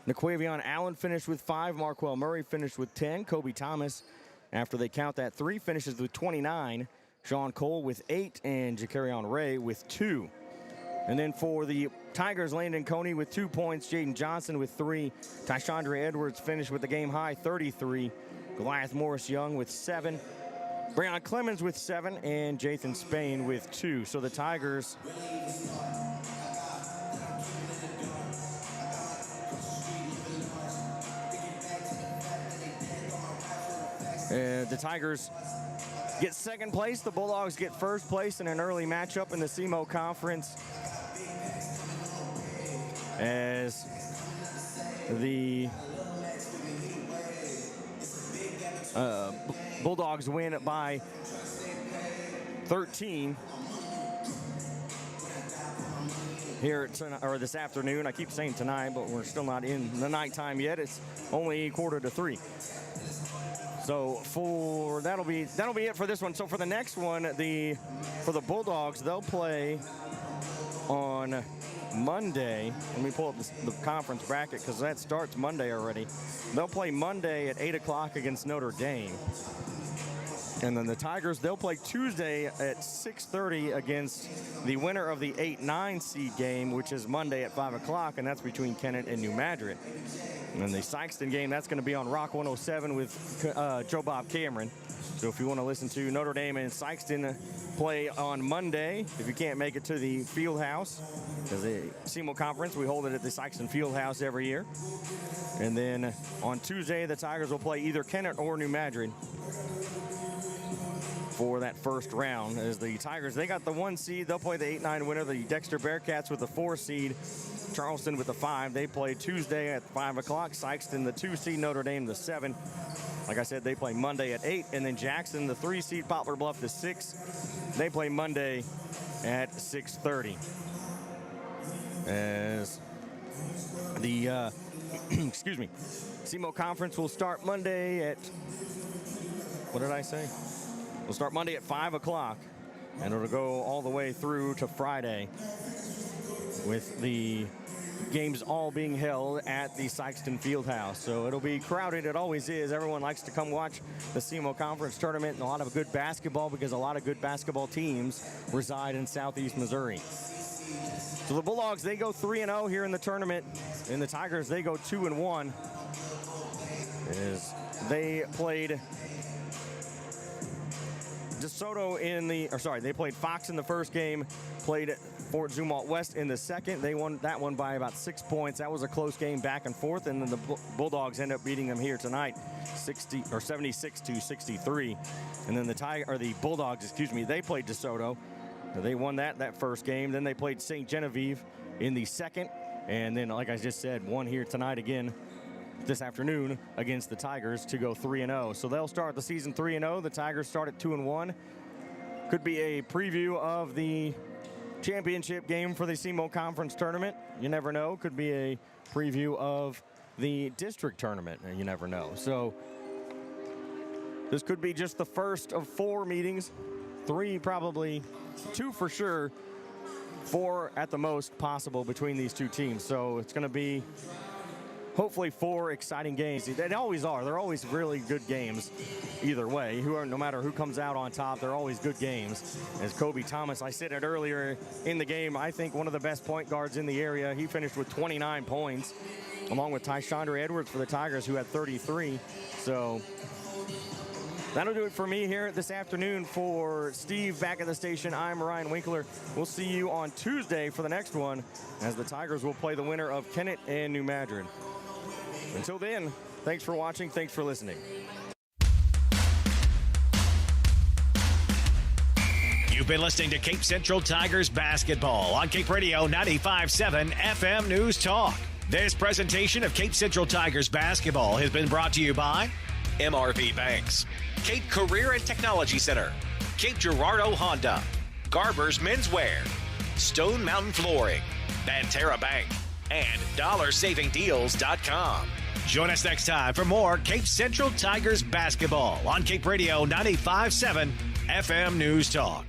Naquavion Allen finished with 5. Marquel Murray finished with 10. Kobe Thomas, after they count that 3, finishes with 29. Sean Cole with 8, and Jacarion Ray with 2. And then for the Tigers, Landon Coney with 2 points. Jaden Johnson with 3. Tyshandre Edwards finished with the game-high 33. Goliath Morris Young with 7. Breon Clemens with 7. And Jathan Spain with 2. So the Tigers get second place. The Bulldogs get first place in an early matchup in the SEMO Conference, as the Bulldogs win by 13 here tonight, or this afternoon. I keep saying tonight, but we're still not in the nighttime yet. It's only 2:45. So that'll be it for this one. So for the next one, for the Bulldogs, they'll play on Monday. Let me pull up the conference bracket, because that starts Monday already. They'll play Monday at 8 o'clock against Notre Dame. And then the Tigers, they'll play Tuesday at 6:30 against the winner of the 8-9 seed game, which is Monday at 5 o'clock, and that's between Kennett and New Madrid. And then the Sikeston game, that's going to be on Rock 107 with Joe Bob Cameron. So if you want to listen to Notre Dame and Sikeston play on Monday, if you can't make it to the field house, because the SEMO Conference, we hold it at the Sikeston field house every year. And then on Tuesday, the Tigers will play either Kennett or New Madrid for that first round. As the Tigers, they got the 1 seed. They'll play the 8-9 winner, the Dexter Bearcats, with the 4 seed. Charleston with the 5. They play Tuesday at 5 o'clock. Sikeston, the 2 seed. Notre Dame, the 7. Like I said, they play Monday at 8. And then Jackson, the 3 seed. Poplar Bluff, the 6. They play Monday at 6:30. As the excuse me, SEMO Conference will start Monday at, what did I say? We'll start Monday at 5 o'clock, and it'll go all the way through to Friday, with the games all being held at the Sikeston Fieldhouse. So it'll be crowded. It always is. Everyone likes to come watch the SEMO Conference tournament, and a lot of good basketball, because a lot of good basketball teams reside in Southeast Missouri. So the Bulldogs, they go 3-0 here in the tournament, and the Tigers, they go 2-1. As they played DeSoto they played Fox in the first game, played Fort Zumwalt West in the second. They won that one by about 6 points. That was a close game back and forth, and then the Bulldogs end up beating them here tonight, 76-63. And then the Bulldogs, they played DeSoto. They won that first game. Then they played St. Genevieve in the second, and then, like I just said, won here tonight again this afternoon against the Tigers to go 3-0. So they'll start the season 3-0. The Tigers start at 2-1. Could be a preview of the championship game for the SEMO Conference Tournament. You never know. Could be a preview of the district tournament. You never know. So this could be just the first of 4 meetings. 3, probably 2 for sure. 4 at the most possible between these two teams. So it's going to be hopefully 4 exciting games. They always are. They're always really good games either way. No matter who comes out on top, they're always good games. As Kobe Thomas, I said it earlier in the game, I think one of the best point guards in the area. He finished with 29 points, along with Tyshaundra Edwards for the Tigers, who had 33. So that'll do it for me here this afternoon. For Steve back at the station, I'm Ryan Winkler. We'll see you on Tuesday for the next one, as the Tigers will play the winner of Kennett and New Madrid. Until then, thanks for watching. Thanks for listening. You've been listening to Cape Central Tigers basketball on Cape Radio 95.7 FM News Talk. This presentation of Cape Central Tigers basketball has been brought to you by MRV Banks, Cape Career and Technology Center, Cape Girardeau Honda, Garber's Menswear, Stone Mountain Flooring, Banterra Bank, and DollarSavingDeals.com. Join us next time for more Cape Central Tigers basketball on Cape Radio 95.7 FM News Talk.